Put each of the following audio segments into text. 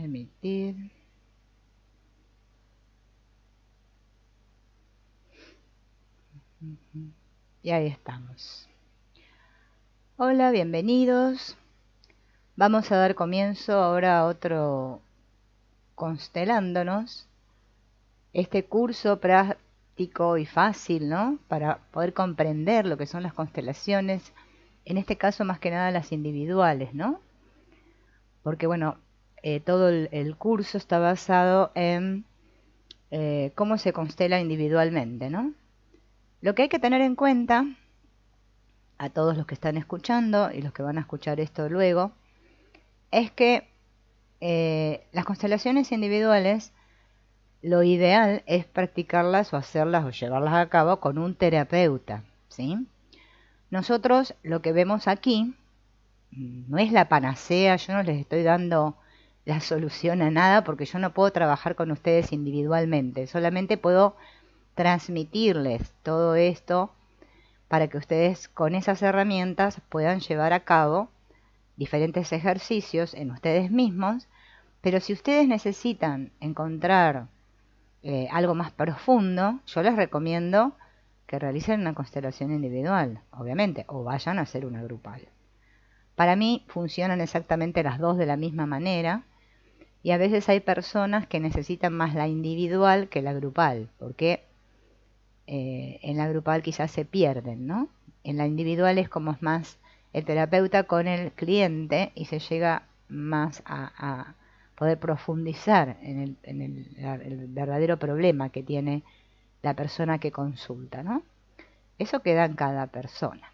Emitir. Y ahí estamos. Hola, bienvenidos. Vamos a dar comienzo ahora a otro Constelándonos. Este curso práctico y fácil, ¿no? Para poder comprender lo que son las constelaciones. En este caso, más que nada, las individuales, ¿no? Porque, bueno, todo el curso está basado en cómo se constela individualmente, ¿no? Lo que hay que tener en cuenta, a todos los que están escuchando y los que van a escuchar esto luego, es que las constelaciones individuales, lo ideal es practicarlas o hacerlas o llevarlas a cabo con un terapeuta, ¿sí? Nosotros lo que vemos aquí no es la panacea, yo no les estoy dando la solución a nada porque yo no puedo trabajar con ustedes individualmente, solamente puedo transmitirles todo esto para que ustedes con esas herramientas puedan llevar a cabo diferentes ejercicios en ustedes mismos, pero si ustedes necesitan encontrar algo más profundo, yo les recomiendo que realicen una constelación individual, obviamente, o vayan a hacer una grupal. Para mí funcionan exactamente las dos de la misma manera, y a veces hay personas que necesitan más la individual que la grupal, porque en la grupal quizás se pierden, ¿no? En la individual es como es más el terapeuta con el cliente y se llega más a poder profundizar en el verdadero problema que tiene la persona que consulta, ¿no? Eso queda en cada persona.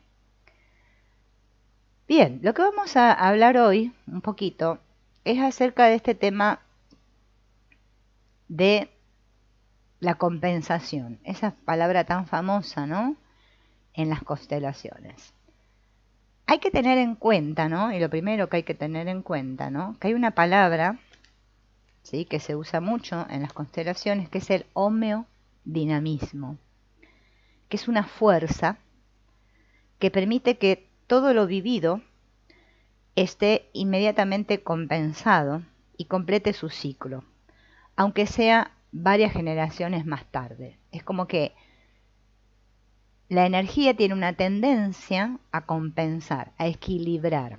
Bien, lo que vamos a hablar hoy un poquito es acerca de este tema de la compensación, esa palabra tan famosa, ¿no? En las constelaciones. Hay que tener en cuenta, ¿no? Y lo primero que hay que tener en cuenta, ¿no? Que hay una palabra, ¿sí? Que se usa mucho en las constelaciones, que es el homeodinamismo, que es una fuerza que permite que todo lo vivido esté inmediatamente compensado y complete su ciclo, aunque sea varias generaciones más tarde. Es como que la energía tiene una tendencia a compensar, a equilibrar.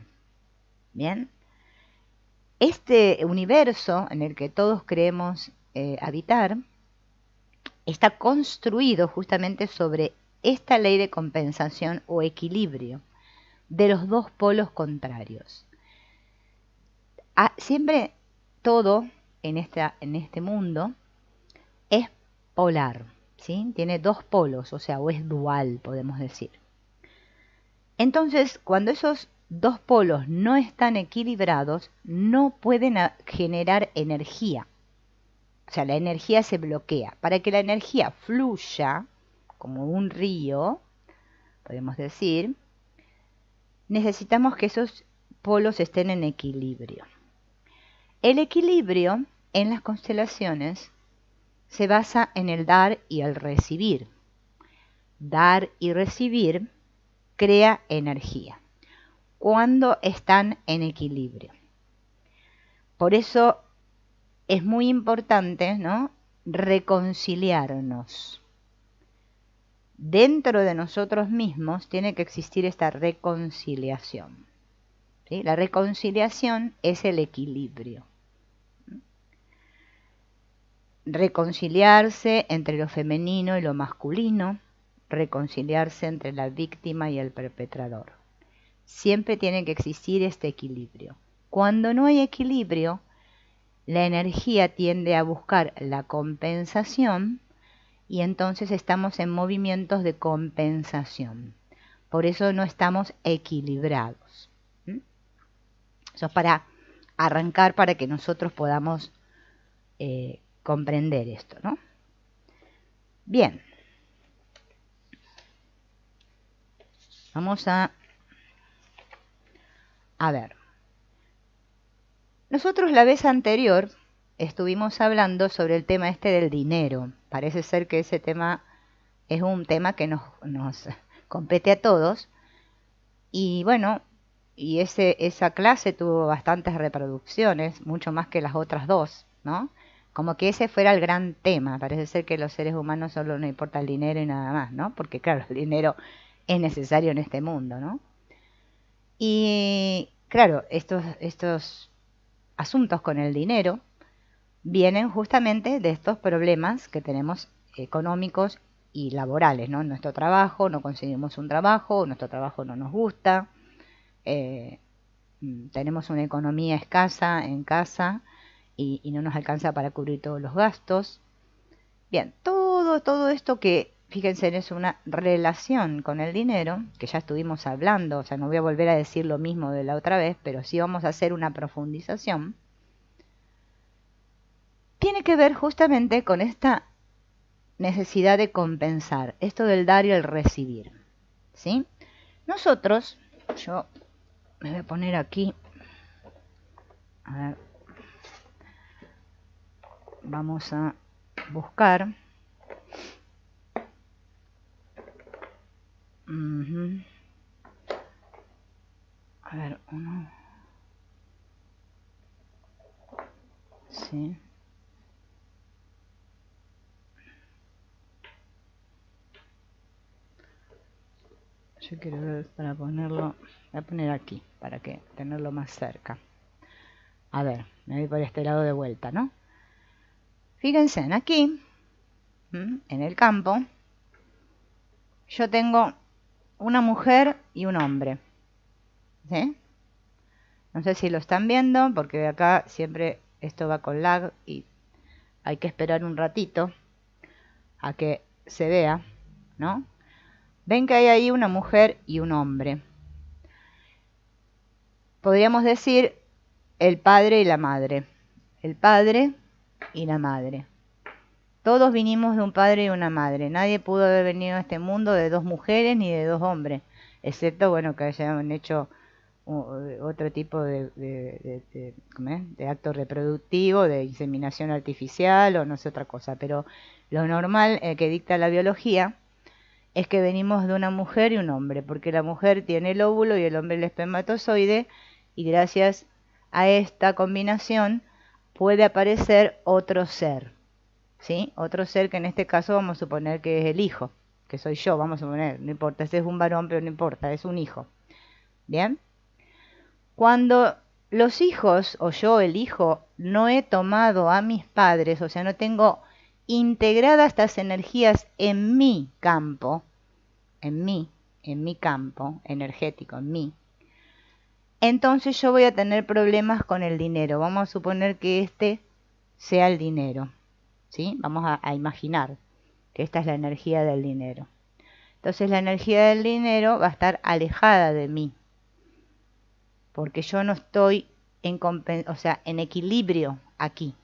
¿Bien? Este universo en el que todos creemos habitar está construido justamente sobre esta ley de compensación o equilibrio de los dos polos contrarios. Siempre todo en este mundo es polar, ¿sí? Tiene dos polos, o sea, o es dual, podemos decir. Entonces, cuando esos dos polos no están equilibrados, no pueden generar energía. O sea, la energía se bloquea. Para que la energía fluya como un río, podemos decir, necesitamos que esos polos estén en equilibrio. El equilibrio en las constelaciones se basa en el dar y el recibir. Dar y recibir crea energía cuando están en equilibrio. Por eso es muy importante, ¿no?, reconciliarnos. Dentro de nosotros mismos tiene que existir esta reconciliación, ¿sí? La reconciliación es el equilibrio. Reconciliarse entre lo femenino y lo masculino, reconciliarse entre la víctima y el perpetrador. Siempre tiene que existir este equilibrio. Cuando no hay equilibrio, la energía tiende a buscar la compensación y entonces estamos en movimientos de compensación. Por eso no estamos equilibrados. Eso es para arrancar, para que nosotros podamos comprender esto, ¿no? Bien. Vamos a ver. Nosotros la vez anterior estuvimos hablando sobre el tema este del dinero. Parece ser que ese tema es un tema que nos compete a todos. Y bueno, esa clase tuvo bastantes reproducciones, mucho más que las otras dos, ¿no? Como que ese fuera el gran tema. Parece ser que los seres humanos solo nos importa el dinero y nada más, ¿no? Porque claro, el dinero es necesario en este mundo, ¿no? Y claro, estos asuntos con el dinero vienen justamente de estos problemas que tenemos económicos y laborales, ¿no? Nuestro trabajo, no conseguimos un trabajo, nuestro trabajo no nos gusta, eh, tenemos una economía escasa en casa y no nos alcanza para cubrir todos los gastos. Bien, todo esto que, fíjense, es una relación con el dinero, que ya estuvimos hablando, o sea, no voy a volver a decir lo mismo de la otra vez, pero sí vamos a hacer una profundización, tiene que ver justamente con esta necesidad de compensar, esto del dar y el recibir, ¿sí? Nosotros, yo me voy a poner aquí, a ver, vamos a buscar. A ver, uno. Sí. Yo quiero ver para ponerlo. Voy a poner aquí, para que tenerlo más cerca. A ver, me voy por este lado de vuelta, ¿no? Fíjense en aquí, en el campo, yo tengo una mujer y un hombre. ¿Sí? No sé si lo están viendo, porque acá siempre esto va con lag y hay que esperar un ratito a que se vea, ¿no? Ven que hay ahí una mujer y un hombre. Podríamos decir el padre y la madre. El padre y la madre. Todos vinimos de un padre y una madre. Nadie pudo haber venido a este mundo de dos mujeres ni de dos hombres, excepto, bueno, que hayan hecho otro tipo ¿cómo es? De acto reproductivo, de inseminación artificial o no sé otra cosa. Pero lo normal que dicta la biología es que venimos de una mujer y un hombre, porque la mujer tiene el óvulo y el hombre el espermatozoide, y gracias a esta combinación puede aparecer otro ser, ¿sí? Otro ser que en este caso vamos a suponer que es el hijo, que soy yo, vamos a suponer, no importa, ese es un varón, pero no importa, es un hijo. ¿Bien? Cuando los hijos, o yo el hijo, no he tomado a mis padres, o sea, no tengo integradas estas energías en mi campo, en mi campo energético, en mí, entonces yo voy a tener problemas con el dinero. Vamos a suponer que este sea el dinero, ¿sí? Vamos a imaginar que esta es la energía del dinero. Entonces la energía del dinero va a estar alejada de mí, porque yo no estoy en equilibrio aquí.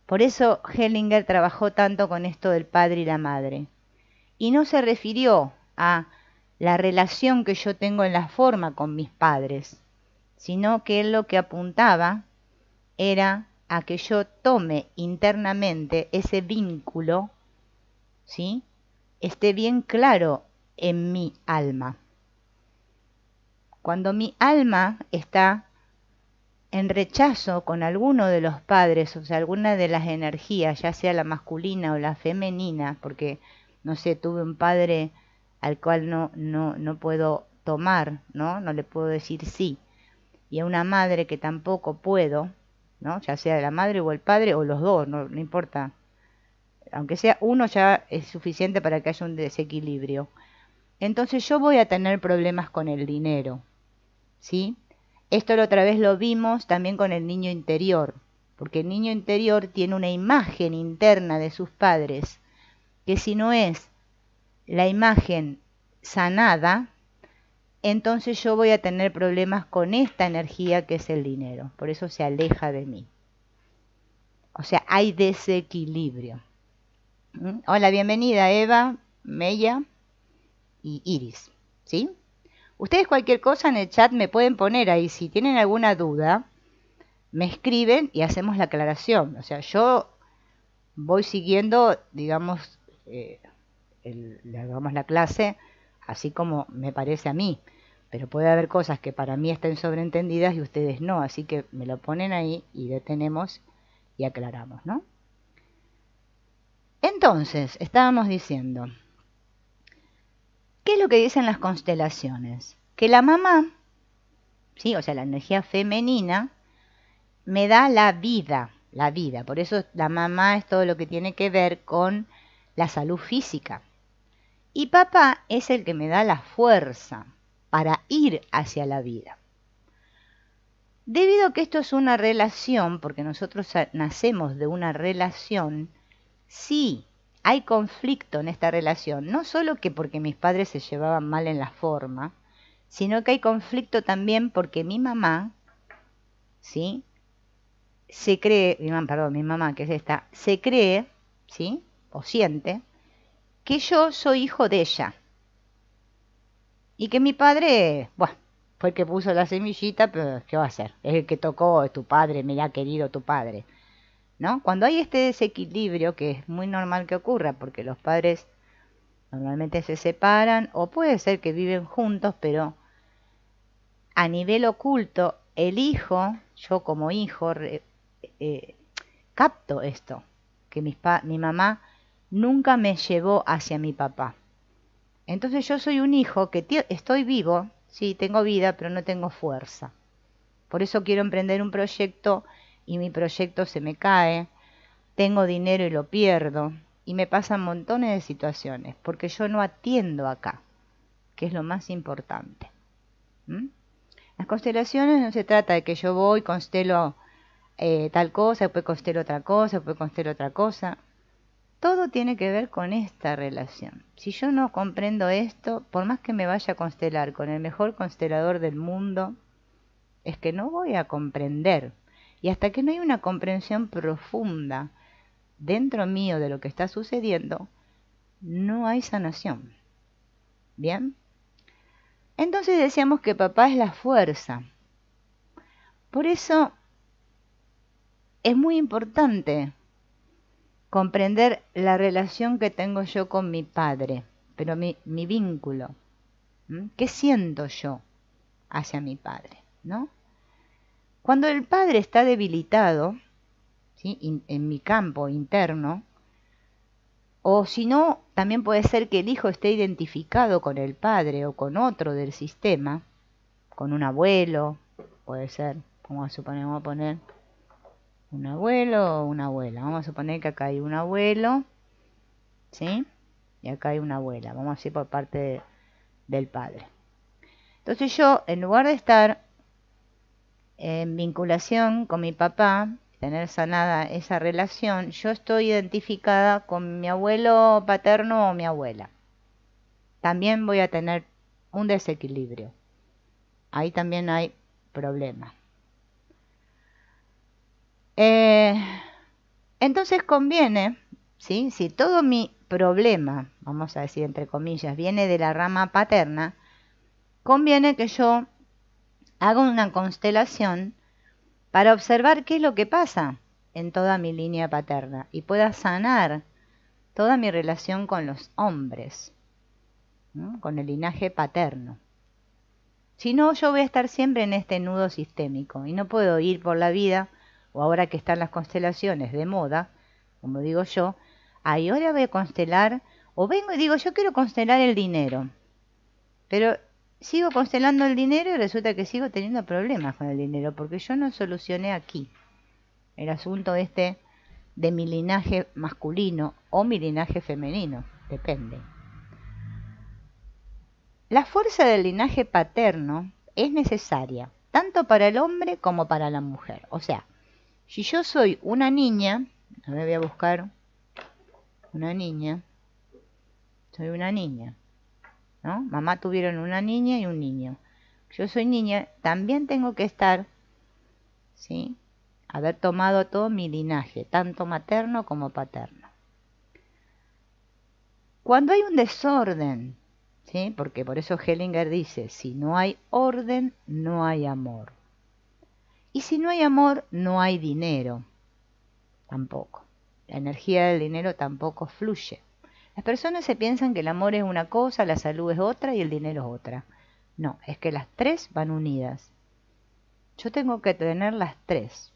Por eso Hellinger trabajó tanto con esto del padre y la madre. Y no se refirió a la relación que yo tengo en la forma con mis padres, sino que él lo que apuntaba era a que yo tome internamente ese vínculo, ¿sí? Esté bien claro en mi alma. Cuando mi alma está en rechazo con alguno de los padres, o sea, alguna de las energías, ya sea la masculina o la femenina, porque, no sé, tuve un padre al cual no puedo tomar, ¿no? No le puedo decir sí. Y a una madre que tampoco puedo, ¿no? Ya sea la madre o el padre o los dos, no importa. Aunque sea uno ya es suficiente para que haya un desequilibrio. Entonces yo voy a tener problemas con el dinero, ¿sí? Esto la otra vez lo vimos también con el niño interior, porque el niño interior tiene una imagen interna de sus padres, que si no es la imagen sanada, entonces yo voy a tener problemas con esta energía que es el dinero. Por eso se aleja de mí. O sea, hay desequilibrio. Hola, bienvenida Eva, Mella y Iris. ¿Sí? Ustedes cualquier cosa en el chat me pueden poner ahí. Si tienen alguna duda, me escriben y hacemos la aclaración. O sea, yo voy siguiendo, digamos, digamos la clase así como me parece a mí. Pero puede haber cosas que para mí estén sobreentendidas y ustedes no, así que me lo ponen ahí y detenemos y aclaramos, ¿no? Entonces, estábamos diciendo, ¿qué es lo que dicen las constelaciones? Que la mamá, ¿sí? O sea, la energía femenina, me da la vida, la vida. Por eso la mamá es todo lo que tiene que ver con la salud física. Y papá es el que me da la fuerza para ir hacia la vida. Debido a que esto es una relación, porque nosotros nacemos de una relación, sí hay conflicto en esta relación, no solo que porque mis padres se llevaban mal en la forma, sino que hay conflicto también porque mi mamá, ¿sí? Se cree, mi mamá, que es esta, se cree, ¿sí? O siente, que yo soy hijo de ella. Y que mi padre, bueno, fue el que puso la semillita, pero ¿qué va a hacer? Es el que tocó, es tu padre, me ha querido tu padre, ¿no? Cuando hay este desequilibrio, que es muy normal que ocurra, porque los padres normalmente se separan, o puede ser que viven juntos, pero a nivel oculto, el hijo, yo como hijo, capto esto, que mi mamá nunca me llevó hacia mi papá. Entonces yo soy un hijo que estoy vivo, sí, tengo vida, pero no tengo fuerza. Por eso quiero emprender un proyecto y mi proyecto se me cae, tengo dinero y lo pierdo, y me pasan montones de situaciones, porque yo no atiendo acá, que es lo más importante. ¿Mm? Las constelaciones no se trata de que yo voy, constelo tal cosa, después constelo otra cosa, después constelo otra cosa. Todo tiene que ver con esta relación. Si yo no comprendo esto, por más que me vaya a constelar con el mejor constelador del mundo, es que no voy a comprender. Y hasta que no hay una comprensión profunda dentro mío de lo que está sucediendo, no hay sanación. ¿Bien? Entonces decíamos que papá es la fuerza. Por eso es muy importante comprender la relación que tengo yo con mi padre, pero mi vínculo. ¿Qué siento yo hacia mi padre? ¿No? Cuando el padre está debilitado, ¿sí? En mi campo interno, o si no, también puede ser que el hijo esté identificado con el padre o con otro del sistema, con un abuelo, puede ser, como suponemos a poner, un abuelo o una abuela. Vamos a suponer que acá hay un abuelo, ¿sí? Y acá hay una abuela. Vamos a decir por parte del padre. Entonces yo, en lugar de estar en vinculación con mi papá, tener sanada esa relación, yo estoy identificada con mi abuelo paterno o mi abuela. También voy a tener un desequilibrio. Ahí también hay problemas. Entonces conviene, ¿sí? Si todo mi problema, vamos a decir entre comillas, viene de la rama paterna, conviene que yo haga una constelación para observar qué es lo que pasa en toda mi línea paterna y pueda sanar toda mi relación con los hombres, ¿no? Con el linaje paterno. Si no, yo voy a estar siempre en este nudo sistémico y no puedo ir por la vida, o ahora que están las constelaciones de moda, como digo yo, ahora voy a constelar, o vengo y digo, yo quiero constelar el dinero, pero sigo constelando el dinero y resulta que sigo teniendo problemas con el dinero, porque yo no solucioné aquí el asunto este de mi linaje masculino o mi linaje femenino, depende. La fuerza del linaje paterno es necesaria, tanto para el hombre como para la mujer. O sea, si yo soy una niña, a ver, voy a buscar una niña, soy una niña, ¿no? Mamá tuvieron una niña y un niño. Yo soy niña, también tengo que estar, ¿sí? Haber tomado todo mi linaje, tanto materno como paterno. Cuando hay un desorden, ¿sí? Porque por eso Hellinger dice, si no hay orden, no hay amor. Y si no hay amor, no hay dinero, tampoco. La energía del dinero tampoco fluye. Las personas se piensan que el amor es una cosa, la salud es otra y el dinero es otra. No, es que las tres van unidas. Yo tengo que tener las tres.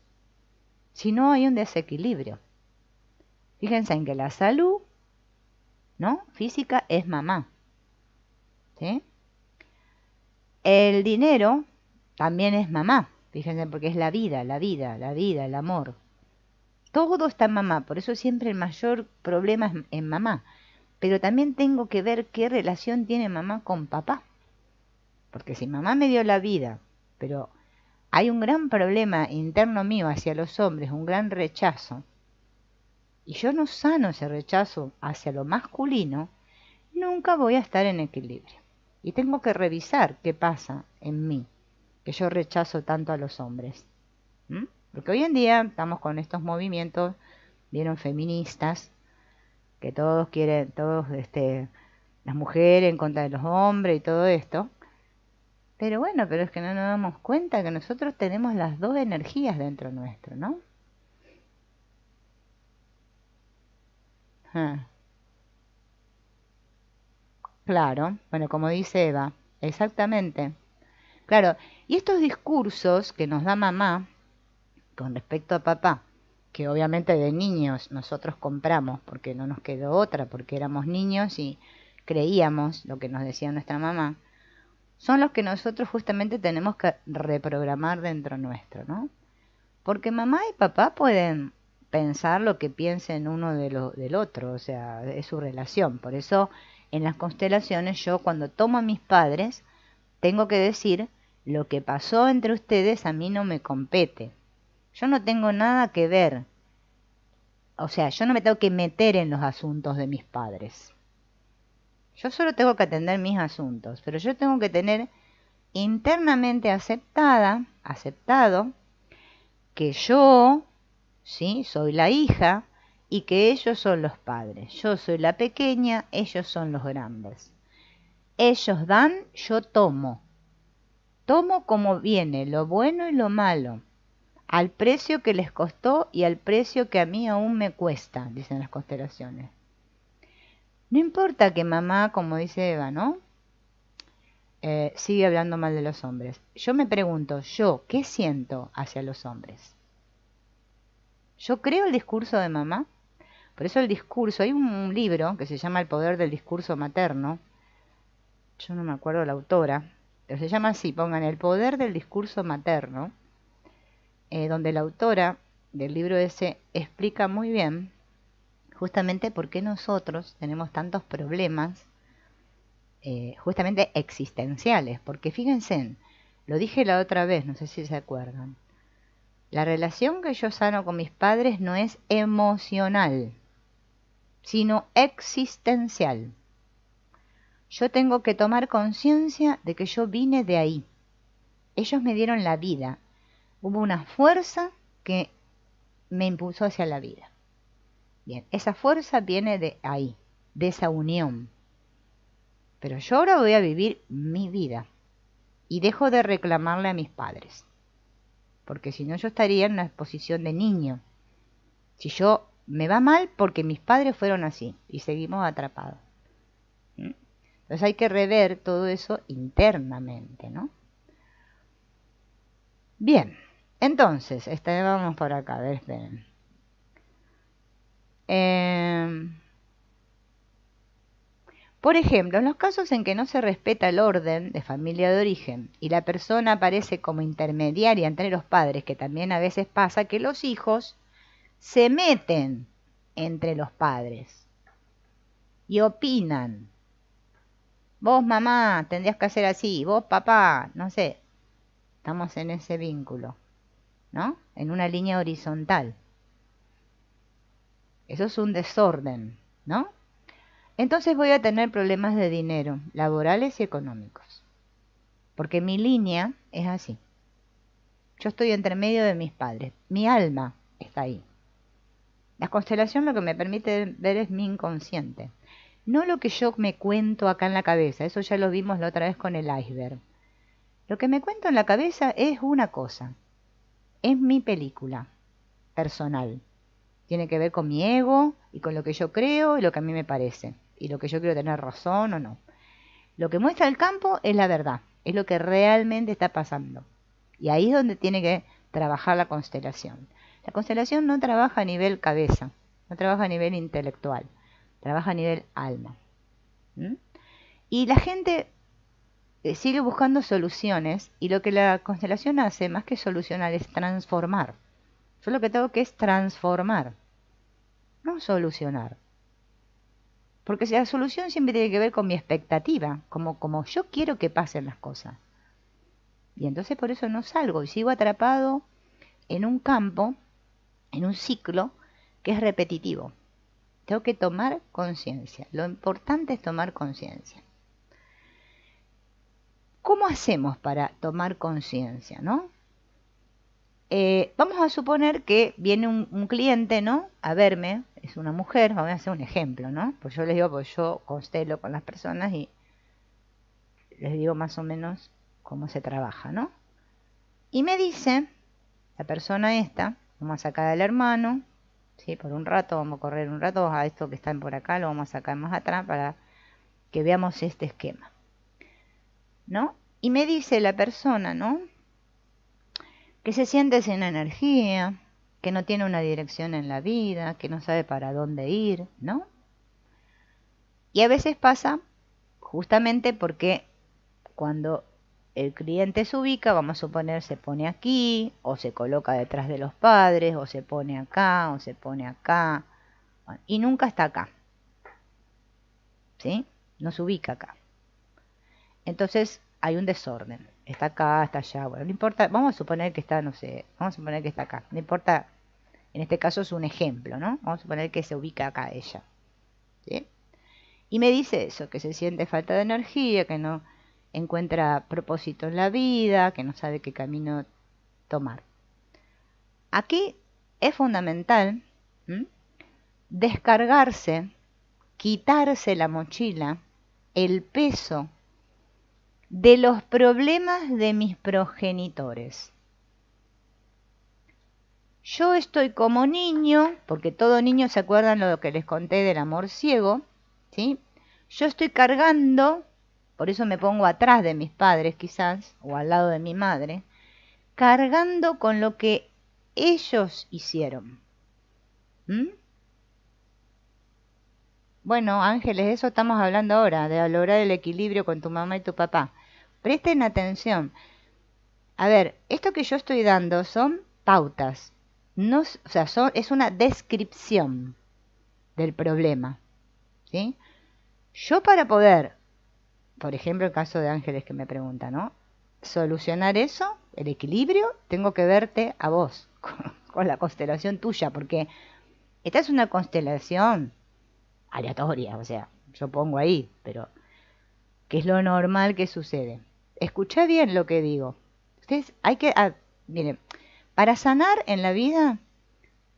Si no, hay un desequilibrio. Fíjense en que la salud, ¿no? Física es mamá, ¿sí? El dinero también es mamá. Fíjense, porque es la vida, la vida, la vida, el amor. Todo está en mamá, por eso siempre el mayor problema es en mamá. Pero también tengo que ver qué relación tiene mamá con papá. Porque si mamá me dio la vida, pero hay un gran problema interno mío hacia los hombres, un gran rechazo, y yo no sano ese rechazo hacia lo masculino, nunca voy a estar en equilibrio. Y tengo que revisar qué pasa en mí, que yo rechazo tanto a los hombres. ¿Mm? Porque hoy en día estamos con estos movimientos, vieron, feministas, que todos quieren, las mujeres en contra de los hombres y todo esto. Pero bueno, pero es que no nos damos cuenta que nosotros tenemos las dos energías dentro nuestro, ¿no? Ah, claro, bueno, como dice Eva, exactamente. Claro, y estos discursos que nos da mamá con respecto a papá, que obviamente de niños nosotros compramos porque no nos quedó otra, porque éramos niños y creíamos lo que nos decía nuestra mamá, son los que nosotros justamente tenemos que reprogramar dentro nuestro, ¿no? Porque mamá y papá pueden pensar lo que piensen uno del otro, o sea, es su relación. Por eso en las constelaciones yo cuando tomo a mis padres tengo que decir lo que pasó entre ustedes a mí no me compete. Yo no tengo nada que ver, o sea, yo no me tengo que meter en los asuntos de mis padres. Yo solo tengo que atender mis asuntos, pero yo tengo que tener internamente aceptado que yo, ¿sí? Soy la hija y que ellos son los padres. Yo soy la pequeña, ellos son los grandes. Ellos dan, yo tomo. Tomo como viene, lo bueno y lo malo, al precio que les costó y al precio que a mí aún me cuesta, dicen las constelaciones. No importa que mamá, como dice Eva, ¿no? Sigue hablando mal de los hombres. Yo me pregunto, ¿yo qué siento hacia los hombres? ¿Yo creo el discurso de mamá? Por eso el discurso, hay un libro que se llama El poder del discurso materno, yo no me acuerdo la autora, pero se llama así, pongan El poder del discurso materno, donde la autora del libro ese explica muy bien justamente por qué nosotros tenemos tantos problemas, justamente existenciales, porque fíjense, lo dije la otra vez, no sé si se acuerdan, la relación que yo sano con mis padres no es emocional, sino existencial. Yo tengo que tomar conciencia de que yo vine de ahí. Ellos me dieron la vida. Hubo una fuerza que me impulsó hacia la vida. Bien, esa fuerza viene de ahí, de esa unión. Pero yo ahora voy a vivir mi vida y dejo de reclamarle a mis padres. Porque si no yo estaría en una posición de niño. Si yo me va mal porque mis padres fueron así y seguimos atrapados. ¿Mm? Entonces hay que rever todo eso internamente, ¿no? Bien, entonces, vamos por acá, a ver, esperen. Por ejemplo, en los casos en que no se respeta el orden de familia de origen y la persona aparece como intermediaria entre los padres, que también a veces pasa que los hijos se meten entre los padres y opinan. Vos, mamá, tendrías que hacer así, vos, papá, no sé. Estamos en ese vínculo, ¿no? En una línea horizontal. Eso es un desorden, ¿no? Entonces voy a tener problemas de dinero, laborales y económicos. Porque mi línea es así. Yo estoy entre medio de mis padres. Mi alma está ahí. La constelación lo que me permite ver es mi inconsciente. No lo que yo me cuento acá en la cabeza. Eso ya lo vimos la otra vez con el iceberg. Lo que me cuento en la cabeza es una cosa. Es mi película personal. Tiene que ver con mi ego y con lo que yo creo y lo que a mí me parece. Y lo que yo quiero tener razón o no. Lo que muestra el campo es la verdad. es lo que realmente está pasando. Y ahí es donde tiene que trabajar la constelación. La constelación no trabaja a nivel cabeza, no trabaja a nivel intelectual, trabaja a nivel alma. ¿Mm? Y la gente sigue buscando soluciones, y lo que la constelación hace, más que solucionar, es transformar. Yo lo que tengo que es transformar, no solucionar. Porque si la solución siempre tiene que ver con mi expectativa, como yo quiero que pasen las cosas. Y entonces por eso no salgo y sigo atrapado en un campo, en un ciclo que es repetitivo. Tengo que tomar conciencia. Lo importante es tomar conciencia. ¿Cómo hacemos para tomar conciencia, no? Vamos a suponer que viene un cliente, ¿no? A verme, es una mujer, vamos a hacer un ejemplo, ¿no? Pues yo les digo, pues yo constelo con las personas y les digo más o menos cómo se trabaja, ¿no? Y me dice, la persona esta, vamos a sacar al hermano, ¿sí? Por un rato, vamos a correr un rato a esto que están por acá, lo vamos a sacar más atrás para que veamos este esquema, ¿no? Y me dice la persona, ¿no? Que se siente sin energía, que no tiene una dirección en la vida, que no sabe para dónde ir, ¿no? Y a veces pasa justamente porque cuando el cliente se ubica, vamos a suponer, se pone aquí, o se coloca detrás de los padres, o se pone acá, o se pone acá, bueno, y nunca está acá, ¿sí? No se ubica acá. Entonces hay un desorden. Está acá, está allá, bueno, no importa, vamos a suponer que está, no sé, vamos a suponer que está acá, no importa, en este caso es un ejemplo, ¿no? Vamos a suponer que se ubica acá ella, ¿sí? Y me dice eso, que se siente falta de energía, que no encuentra propósito en la vida, que no sabe qué camino tomar. Aquí es fundamental, ¿m?, descargarse, quitarse la mochila, el peso de los problemas de mis progenitores. Yo estoy como niño, porque todo niño se acuerdan lo que les conté del amor ciego, ¿sí? Yo estoy cargando, por eso me pongo atrás de mis padres quizás, o al lado de mi madre, cargando con lo que ellos hicieron. ¿Mm? Bueno, Ángeles, eso estamos hablando ahora, de lograr el equilibrio con tu mamá y tu papá. Presten atención. A ver, esto que yo estoy dando son pautas. No, o sea, es una descripción del problema, ¿sí? Yo para poder, por ejemplo, el caso de Ángeles que me pregunta, ¿no? Solucionar eso, el equilibrio, tengo que verte a vos, con la constelación tuya, porque esta es una constelación aleatoria, o sea, yo pongo ahí, pero ¿qué es lo normal que sucede? Escuchá bien lo que digo. Ustedes hay que, miren, para sanar en la vida,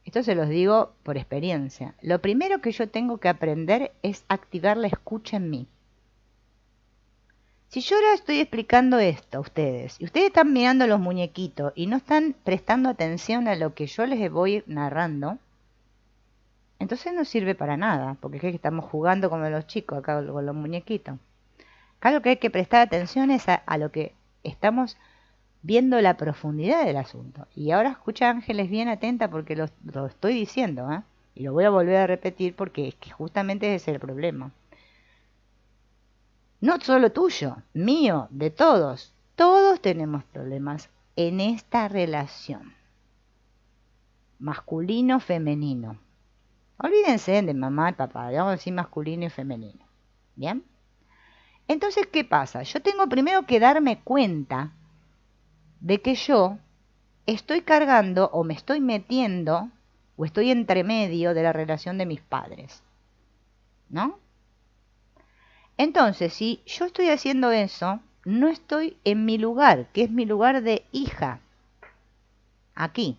esto se los digo por experiencia, lo primero que yo tengo que aprender es activar la escucha en mí. Si yo ahora estoy explicando esto a ustedes, y ustedes están mirando los muñequitos y no están prestando atención a lo que yo les voy narrando, entonces no sirve para nada, porque es que estamos jugando como los chicos acá con los muñequitos. Acá lo que hay que prestar atención es a lo que estamos viendo, la profundidad del asunto. Y ahora escucha, Ángeles, bien atenta porque lo estoy diciendo, ¿eh? Y lo voy a volver a repetir porque es que justamente ese es el problema. No solo tuyo, mío, de todos. Todos tenemos problemas en esta relación. Masculino-femenino. Olvídense de mamá y papá, vamos a decir masculino y femenino. ¿Bien? Entonces, ¿qué pasa? Yo tengo primero que darme cuenta de que yo estoy cargando o me estoy metiendo o estoy entre medio de la relación de mis padres, ¿no? Entonces, si yo estoy haciendo eso, no estoy en mi lugar, que es mi lugar de hija, aquí.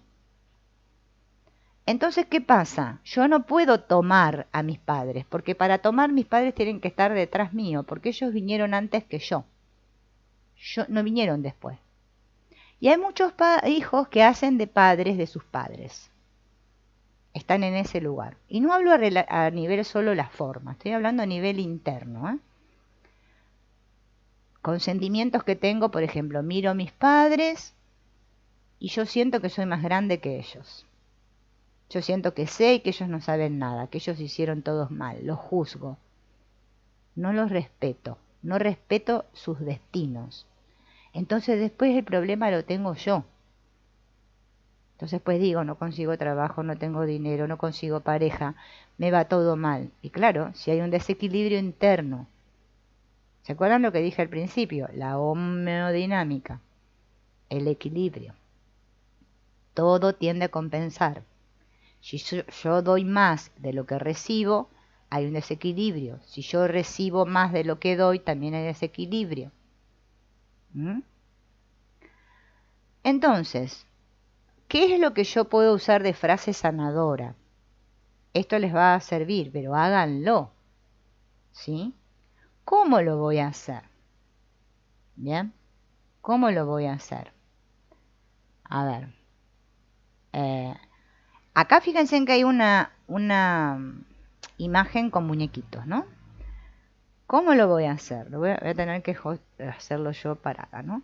Entonces, ¿qué pasa? Yo no puedo tomar a mis padres, porque para tomar mis padres tienen que estar detrás mío, porque ellos vinieron antes que yo. No vinieron después. Y hay muchos hijos que hacen de padres de sus padres. Están en ese lugar. Y no hablo a nivel solo la forma, estoy hablando a nivel interno, ¿eh? con sentimientos que tengo, por ejemplo, miro a mis padres y yo siento que soy más grande que ellos. Yo siento que sé y que ellos no saben nada, que ellos hicieron todos mal, los juzgo. No los respeto, no respeto sus destinos. Entonces después el problema lo tengo yo. Entonces pues digo, no consigo trabajo, no tengo dinero, no consigo pareja, me va todo mal. Y claro, si hay un desequilibrio interno, ¿se acuerdan lo que dije al principio? La homeodinámica, el equilibrio. Todo tiende a compensar. Si yo doy más de lo que recibo, hay un desequilibrio. Si yo recibo más de lo que doy, también hay desequilibrio. ¿Mm? Entonces, ¿qué es lo que yo puedo usar de frase sanadora? Esto les va a servir, pero háganlo. ¿Sí? ¿Cómo lo voy a hacer? ¿Bien? ¿Cómo lo voy a hacer? A ver. Acá fíjense en que hay una imagen con muñequitos, ¿no? ¿Cómo lo voy a hacer? Voy a tener que hacerlo yo parada, ¿no?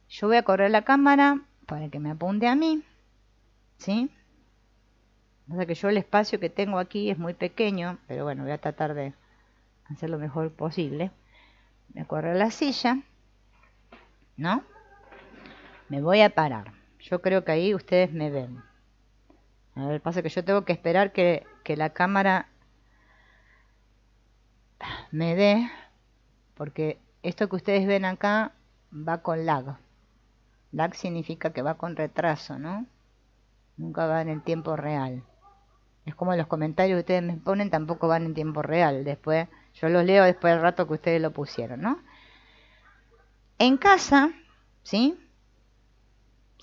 Yo voy a correr la cámara para que me apunte a mí, ¿sí? O sea que yo el espacio que tengo aquí es muy pequeño, pero bueno, voy a tratar de hacer lo mejor posible. Me corro la silla, ¿no? Me voy a parar. Yo creo que ahí ustedes me ven. A ver, pasa que yo tengo que esperar que la cámara me dé, porque esto que ustedes ven acá va con lag. Lag significa que va con retraso, ¿no? Nunca va en el tiempo real. Es como los comentarios que ustedes me ponen tampoco van en tiempo real. Después yo los leo después del rato que ustedes lo pusieron, ¿no? En casa, ¿sí?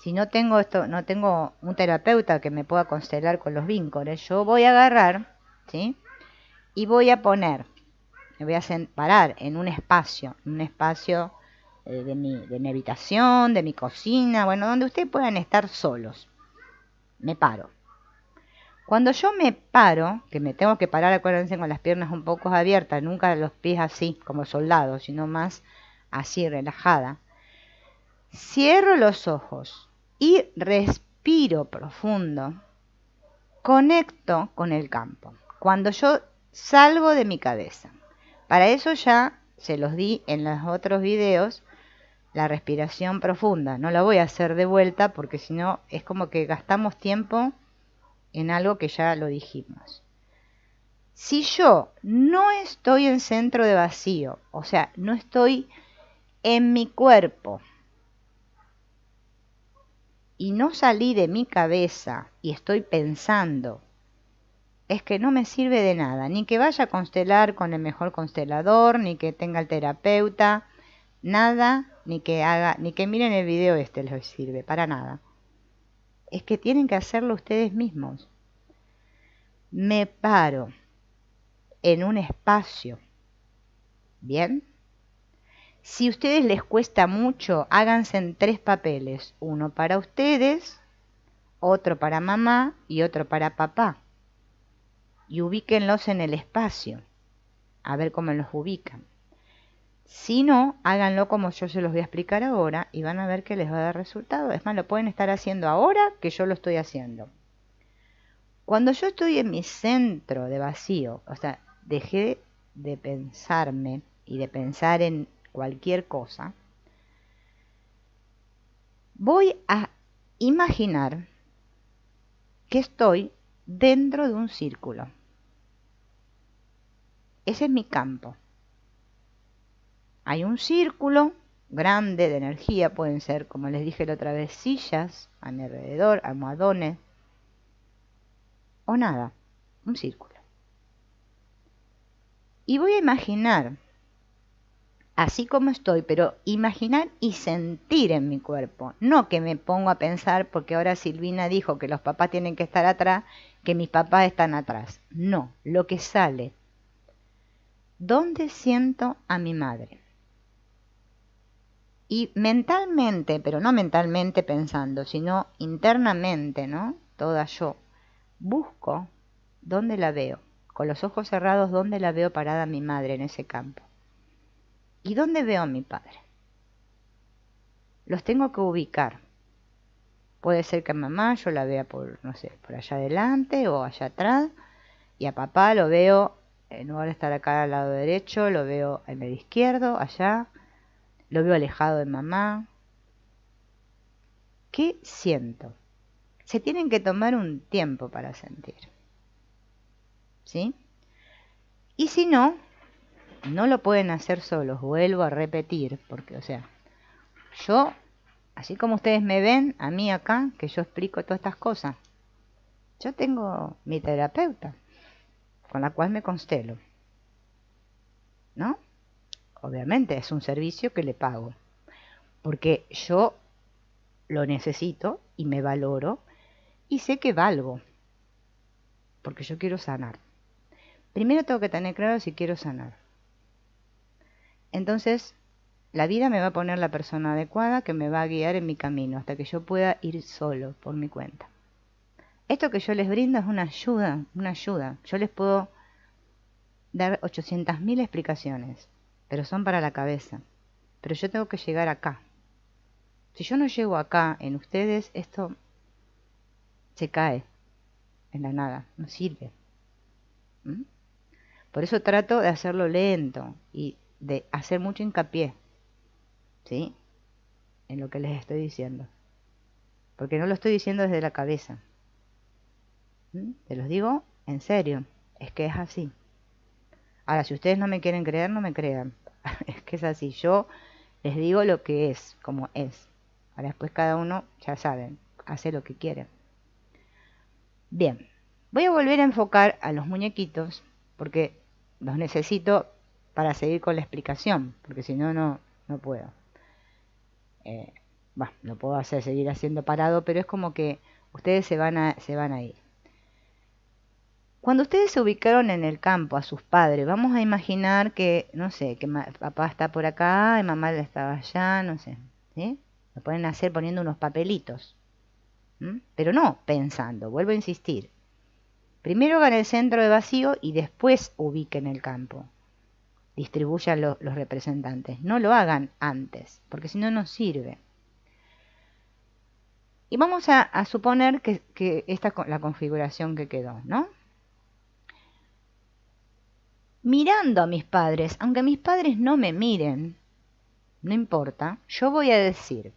Si no tengo esto, no tengo un terapeuta que me pueda constelar con los vínculos, yo voy a agarrar, ¿sí? Y voy a poner, me voy a parar en un espacio de mi habitación, de mi cocina, bueno, donde ustedes puedan estar solos. Me paro. Cuando yo me paro, que me tengo que parar, acuérdense, con las piernas un poco abiertas, nunca los pies así, como soldado, sino más así, relajada. Cierro los ojos y respiro profundo. Conecto con el campo. Cuando yo salgo de mi cabeza. Para eso ya se los di en los otros videos, la respiración profunda. No la voy a hacer de vuelta porque si no es como que gastamos tiempo en algo que ya lo dijimos. Si yo no estoy en centro de vacío, o sea, no estoy en mi cuerpo y no salí de mi cabeza y estoy pensando, es que no me sirve de nada, ni que vaya a constelar con el mejor constelador, ni que tenga el terapeuta, nada, ni que miren el video les sirve, para nada. Es que tienen que hacerlo ustedes mismos. Me paro en un espacio, ¿bien? Si a ustedes les cuesta mucho, háganse en 3 papeles, uno para ustedes, otro para mamá y otro para papá. Y ubíquenlos en el espacio, a ver cómo los ubican. Si no, háganlo como yo se los voy a explicar ahora y van a ver que les va a dar resultado. Es más, lo pueden estar haciendo ahora que yo lo estoy haciendo. Cuando yo estoy en mi centro de vacío, o sea, dejé de pensarme y de pensar en cualquier cosa, voy a imaginar que estoy dentro de un círculo. Ese es mi campo. Hay un círculo grande de energía, pueden ser, como les dije la otra vez, sillas a mi alrededor, almohadones, o nada, un círculo. Y voy a imaginar, así como estoy, pero imaginar y sentir en mi cuerpo, no que me pongo a pensar, porque ahora Silvina dijo que los papás tienen que estar atrás, que mis papás están atrás. No, lo que sale. ¿Dónde siento a mi madre? Y mentalmente, pero no mentalmente pensando, sino internamente, ¿no? Toda yo, busco dónde la veo. Con los ojos cerrados, dónde la veo parada mi madre en ese campo. ¿Y dónde veo a mi padre? los tengo que ubicar. Puede ser que a mamá yo la vea por, no sé, por allá adelante o allá atrás, y a papá lo veo, en lugar de estar acá al lado derecho, lo veo en el izquierdo, allá, lo veo alejado de mamá. ¿Qué siento? Se tienen que tomar un tiempo para sentir, ¿sí? Y si no, no lo pueden hacer solos, vuelvo a repetir, porque, o sea, yo, así como ustedes me ven, a mí acá, que yo explico todas estas cosas, yo tengo mi terapeuta, con la cual me constelo, ¿no? Obviamente es un servicio que le pago, porque yo lo necesito y me valoro y sé que valgo, porque yo quiero sanar. Primero tengo que tener claro si quiero sanar. Entonces, la vida me va a poner la persona adecuada que me va a guiar en mi camino hasta que yo pueda ir solo por mi cuenta. Esto que yo les brindo es una ayuda, una ayuda. Yo les puedo dar 800.000 explicaciones, pero son para la cabeza. Pero yo tengo que llegar acá. Si yo no llego acá en ustedes, esto se cae en la nada, no sirve. ¿Mm? Por eso trato de hacerlo lento y de hacer mucho hincapié, ¿sí?, en lo que les estoy diciendo. Porque no lo estoy diciendo desde la cabeza. Te los digo en serio, es que es así. Ahora, si ustedes no me quieren creer, no me crean. Es que es así, yo les digo lo que es, como es. Ahora después cada uno, ya saben, hace lo que quiere. Bien, voy a volver a enfocar a los muñequitos, porque los necesito para seguir con la explicación, porque si no, no puedo. Lo puedo hacer, seguir haciendo parado, pero es como que ustedes se van a ir. Cuando ustedes se ubicaron en el campo a sus padres, vamos a imaginar que, no sé, que papá está por acá y mamá estaba allá, no sé, ¿sí? Lo pueden hacer poniendo unos papelitos, pero no pensando, vuelvo a insistir. Primero hagan el centro de vacío y después ubiquen el campo. Distribuyan los representantes, no lo hagan antes, porque si no, no sirve. Y vamos a suponer que esta es la configuración que quedó, ¿no? Mirando a mis padres, aunque mis padres no me miren, no importa, yo voy a decir,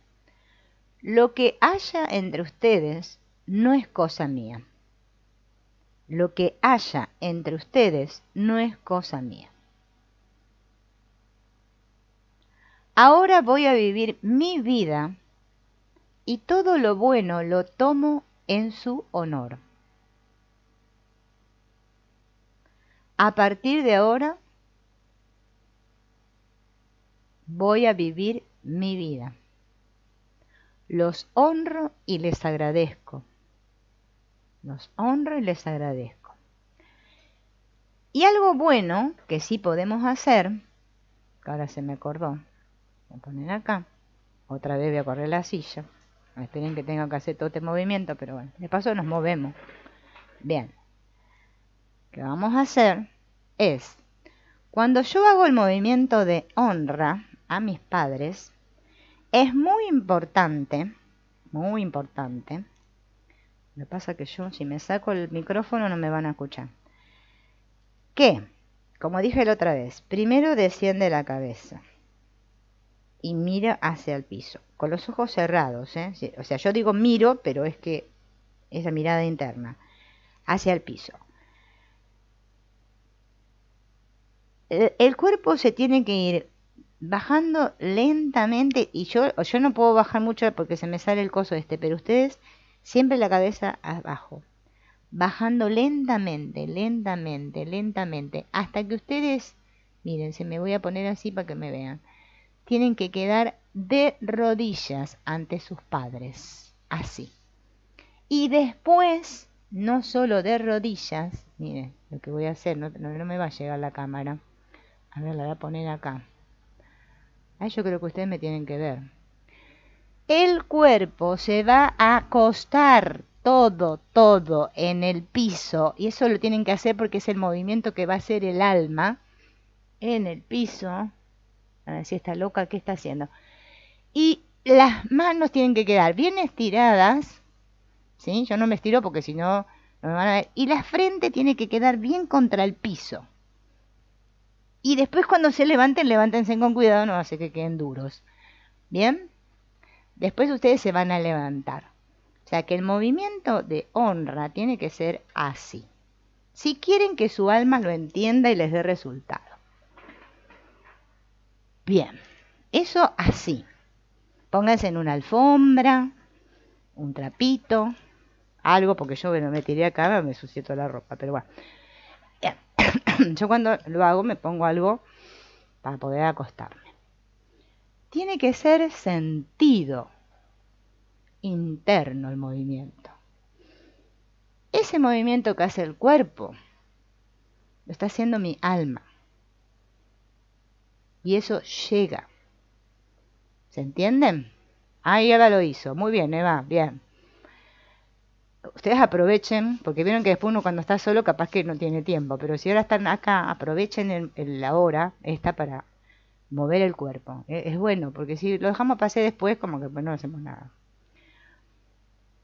lo que haya entre ustedes no es cosa mía. Lo que haya entre ustedes no es cosa mía. Ahora voy a vivir mi vida y todo lo bueno lo tomo en su honor. A partir de ahora voy a vivir mi vida. Los honro y les agradezco. Los honro y les agradezco. Y algo bueno que sí podemos hacer, que ahora se me acordó, voy a poner acá, otra vez voy a correr la silla. Esperen que tenga que hacer todo este movimiento, pero bueno, de paso nos movemos. Bien. Lo que vamos a hacer es, cuando yo hago el movimiento de honra a mis padres, es muy importante, lo que pasa que yo, si me saco el micrófono, no me van a escuchar, que, como dije la otra vez, primero desciende la cabeza y mira hacia el piso, con los ojos cerrados, ¿eh? Sí, o sea, yo digo miro, pero es que esa mirada interna, hacia el piso. El cuerpo se tiene que ir bajando lentamente, y yo no puedo bajar mucho porque se me sale el coso pero ustedes siempre la cabeza abajo, bajando lentamente, hasta que ustedes, miren, se me voy a poner así para que me vean, tienen que quedar de rodillas ante sus padres, así. Y después, no solo de rodillas, miren, lo que voy a hacer, no me va a llegar la cámara. A ver, la voy a poner acá. Yo creo que ustedes me tienen que ver. El cuerpo se va a acostar todo en el piso. Y eso lo tienen que hacer porque es el movimiento que va a hacer el alma en el piso. A ver si está loca, ¿qué está haciendo? Y las manos tienen que quedar bien estiradas, ¿sí? Yo no me estiro porque si no, no me van a ver. Y la frente tiene que quedar bien contra el piso. Y después cuando se levanten, levántense con cuidado, no hace que queden duros. ¿Bien? Después ustedes se van a levantar. O sea que el movimiento de honra tiene que ser así. Si quieren que su alma lo entienda y les dé resultado. Bien, eso así. Pónganse en una alfombra, un trapito, algo, porque yo bueno, me tiré acá, me ensucié toda la ropa, pero bueno. Yo cuando lo hago me pongo algo para poder acostarme. Tiene que ser sentido interno el movimiento. Ese movimiento que hace el cuerpo lo está haciendo mi alma. Y eso llega. ¿Se entienden? Ahí Eva lo hizo. Muy bien, Eva, bien. Ustedes aprovechen, porque vieron que después uno cuando está solo capaz que no tiene tiempo, pero si ahora están acá, aprovechen la hora esta para mover el cuerpo. Es bueno, porque si lo dejamos pasar después, como que pues no hacemos nada.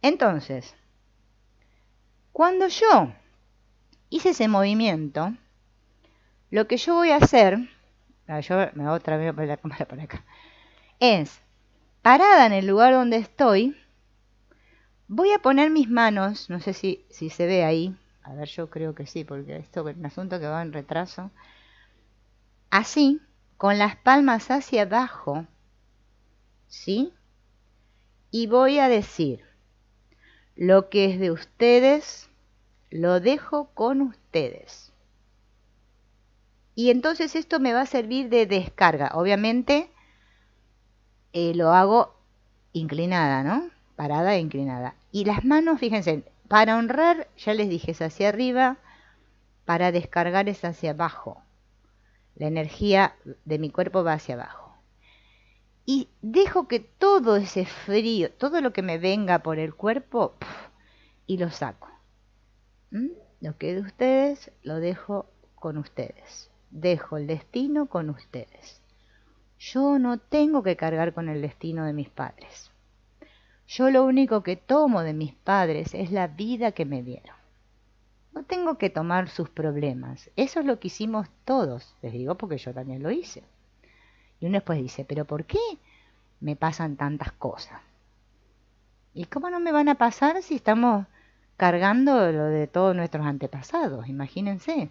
Entonces, cuando yo hice ese movimiento, lo que yo voy a hacer, yo me hago otra vez la cámara para acá, es, parada en el lugar donde estoy, voy a poner mis manos, no sé si se ve ahí, a ver, yo creo que sí, porque esto es un asunto que va en retraso, así, con las palmas hacia abajo, ¿sí? Y voy a decir, lo que es de ustedes, lo dejo con ustedes. Y entonces esto me va a servir de descarga. Obviamente lo hago inclinada, ¿no? Parada e inclinada. Y las manos, fíjense, para honrar, ya les dije, es hacia arriba, para descargar es hacia abajo. La energía de mi cuerpo va hacia abajo. Y dejo que todo ese frío, todo lo que me venga por el cuerpo, y lo saco. Lo que es de ustedes, lo dejo con ustedes. Dejo el destino con ustedes. Yo no tengo que cargar con el destino de mis padres. Yo lo único que tomo de mis padres es la vida que me dieron. No tengo que tomar sus problemas. Eso es lo que hicimos todos. Les digo porque yo también lo hice. Y uno después dice, ¿pero por qué me pasan tantas cosas? ¿Y cómo no me van a pasar si estamos cargando lo de todos nuestros antepasados? Imagínense.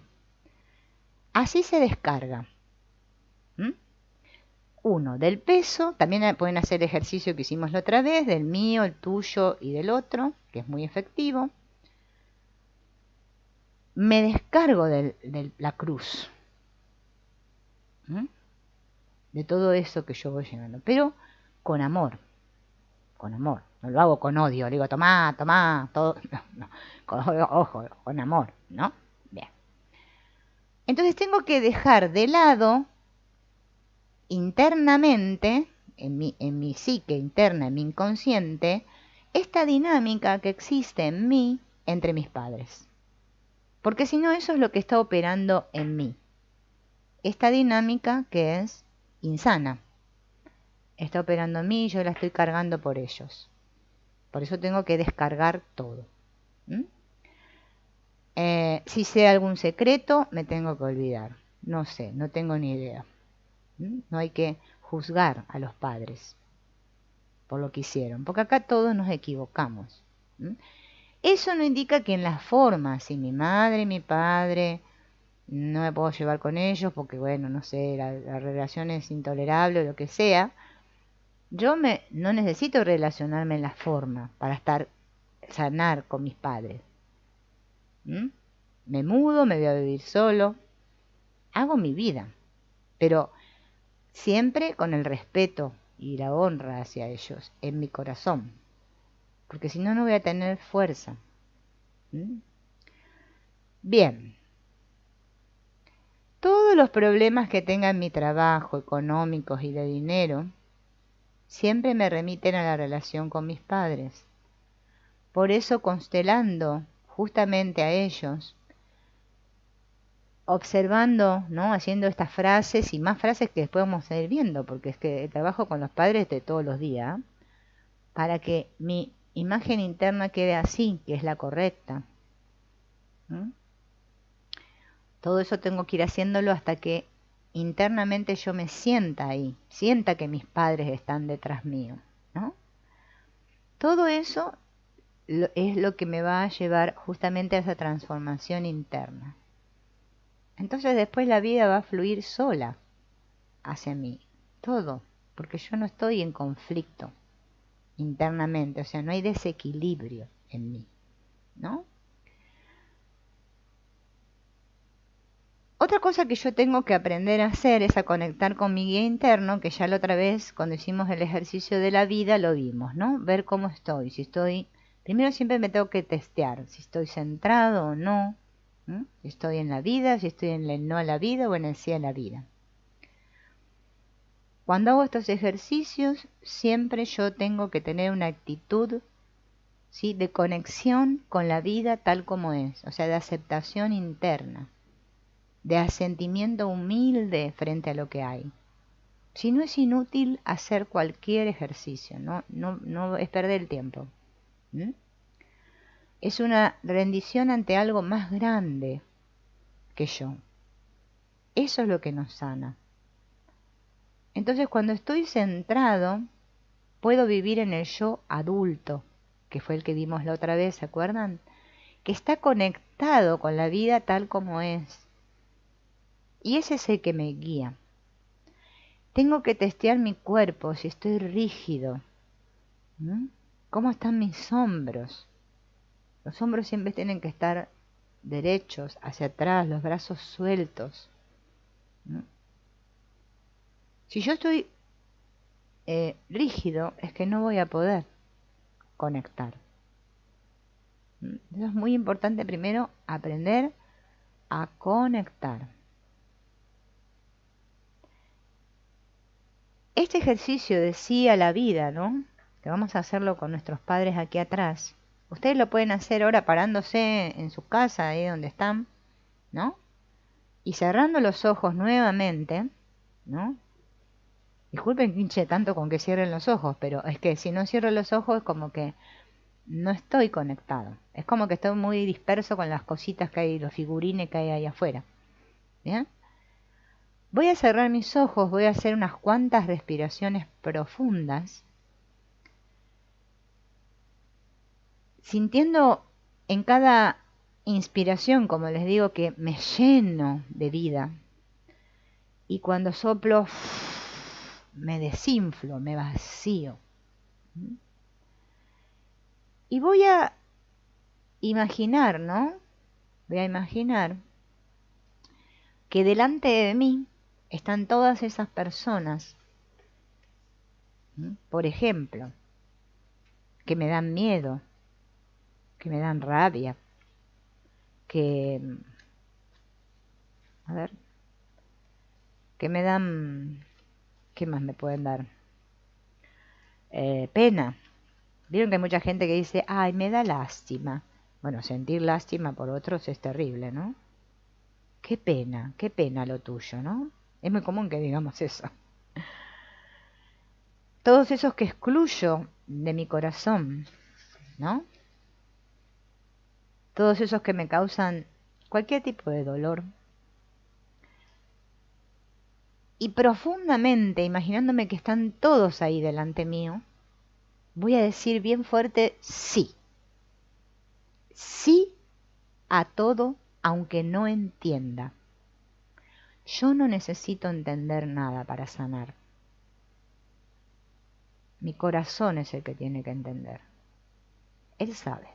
Así se descarga. Uno, del peso, también pueden hacer el ejercicio que hicimos la otra vez, del mío, el tuyo y del otro, que es muy efectivo. Me descargo de la cruz, de todo eso que yo voy llevando, pero con amor, no lo hago con odio, le digo, tomá, todo, no, ojo, con amor, ¿no? Bien. Entonces tengo que dejar de lado internamente, en mi psique interna, en mi inconsciente, esta dinámica que existe en mí entre mis padres. Porque si no, eso es lo que está operando en mí. Esta dinámica que es insana. Está operando en mí, yo la estoy cargando por ellos. Por eso tengo que descargar todo. Si sé algún secreto, me tengo que olvidar. No sé, no tengo ni idea. No hay que juzgar a los padres por lo que hicieron, porque acá todos nos equivocamos. Eso no indica que en la forma, si mi madre, mi padre, no me puedo llevar con ellos porque, bueno, no sé, la relación es intolerable o lo que sea, yo no necesito relacionarme en la forma para sanar con mis padres. Me mudo, me voy a vivir solo, hago mi vida, pero siempre con el respeto y la honra hacia ellos en mi corazón, porque si no, no voy a tener fuerza. Bien, todos los problemas que tenga en mi trabajo, económicos y de dinero, siempre me remiten a la relación con mis padres. Por eso, constelando justamente a ellos, observando, ¿no? Haciendo estas frases y más frases que después vamos a ir viendo, porque es que trabajo con los padres de todos los días, para que mi imagen interna quede así, que es la correcta. ¿Mm? Todo eso tengo que ir haciéndolo hasta que internamente yo me sienta ahí, sienta que mis padres están detrás mío, ¿no? Todo eso es lo que me va a llevar justamente a esa transformación interna. Entonces después la vida va a fluir sola hacia mí, todo, porque yo no estoy en conflicto internamente, o sea, no hay desequilibrio en mí, ¿no? Otra cosa que yo tengo que aprender a hacer es a conectar con mi guía interno, que ya la otra vez cuando hicimos el ejercicio de la vida lo vimos, ¿no? Ver cómo estoy, si estoy, primero siempre me tengo que testear, si estoy centrado o no, si estoy en la vida, si estoy en el no a la vida o en el sí a la vida. Cuando hago estos ejercicios, siempre yo tengo que tener una actitud, ¿sí?, de conexión con la vida tal como es, o sea, de aceptación interna, de asentimiento humilde frente a lo que hay. Si no, es inútil hacer cualquier ejercicio, no es perder el tiempo. Es una rendición ante algo más grande que yo. Eso es lo que nos sana. Entonces, cuando estoy centrado, puedo vivir en el yo adulto, que fue el que vimos la otra vez, ¿se acuerdan? Que está conectado con la vida tal como es. Y ese es el que me guía. Tengo que testear mi cuerpo, si estoy rígido. ¿Cómo están mis hombros? Los hombros siempre tienen que estar derechos, hacia atrás, los brazos sueltos. Si yo estoy rígido, es que no voy a poder conectar. Eso es muy importante primero, aprender a conectar. Este ejercicio de sí a la vida, ¿no?, que vamos a hacerlo con nuestros padres aquí atrás. Ustedes lo pueden hacer ahora parándose en su casa, ahí donde están, ¿no? Y cerrando los ojos nuevamente, ¿no? Disculpen que hinche tanto con que cierren los ojos, pero es que si no cierro los ojos es como que no estoy conectado. Es como que estoy muy disperso con las cositas que hay, los figurines que hay ahí afuera. ¿Bien? Voy a cerrar mis ojos, voy a hacer unas cuantas respiraciones profundas, sintiendo en cada inspiración, como les digo, que me lleno de vida. Y cuando soplo, me desinflo, me vacío. Y voy a imaginar, ¿no? Voy a imaginar que delante de mí están todas esas personas, por ejemplo, que me dan miedo, que me dan rabia, que, a ver, que me dan, ¿qué más me pueden dar? Pena. Vieron que hay mucha gente que dice, ay, me da lástima. Bueno, sentir lástima por otros es terrible, ¿no? Qué pena lo tuyo, ¿no? Es muy común que digamos eso. Todos esos que excluyo de mi corazón, ¿no? Todos esos que me causan cualquier tipo de dolor. Y profundamente, imaginándome que están todos ahí delante mío, voy a decir bien fuerte, sí. Sí a todo, aunque no entienda. Yo no necesito entender nada para sanar. Mi corazón es el que tiene que entender. Él sabe.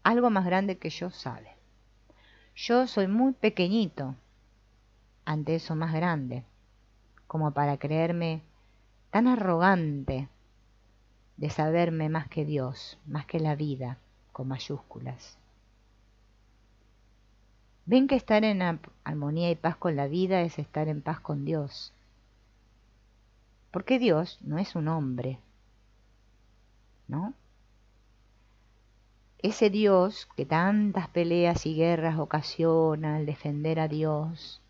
Algo más grande que yo sabe. Yo soy muy pequeñito ante eso más grande, como para creerme tan arrogante de saberme más que Dios, más que la vida, con mayúsculas. Ven que estar en armonía y paz con la vida es estar en paz con Dios. Porque Dios no es un hombre, ¿no? ese Dios que tantas peleas y guerras ocasiona al defender a Dios,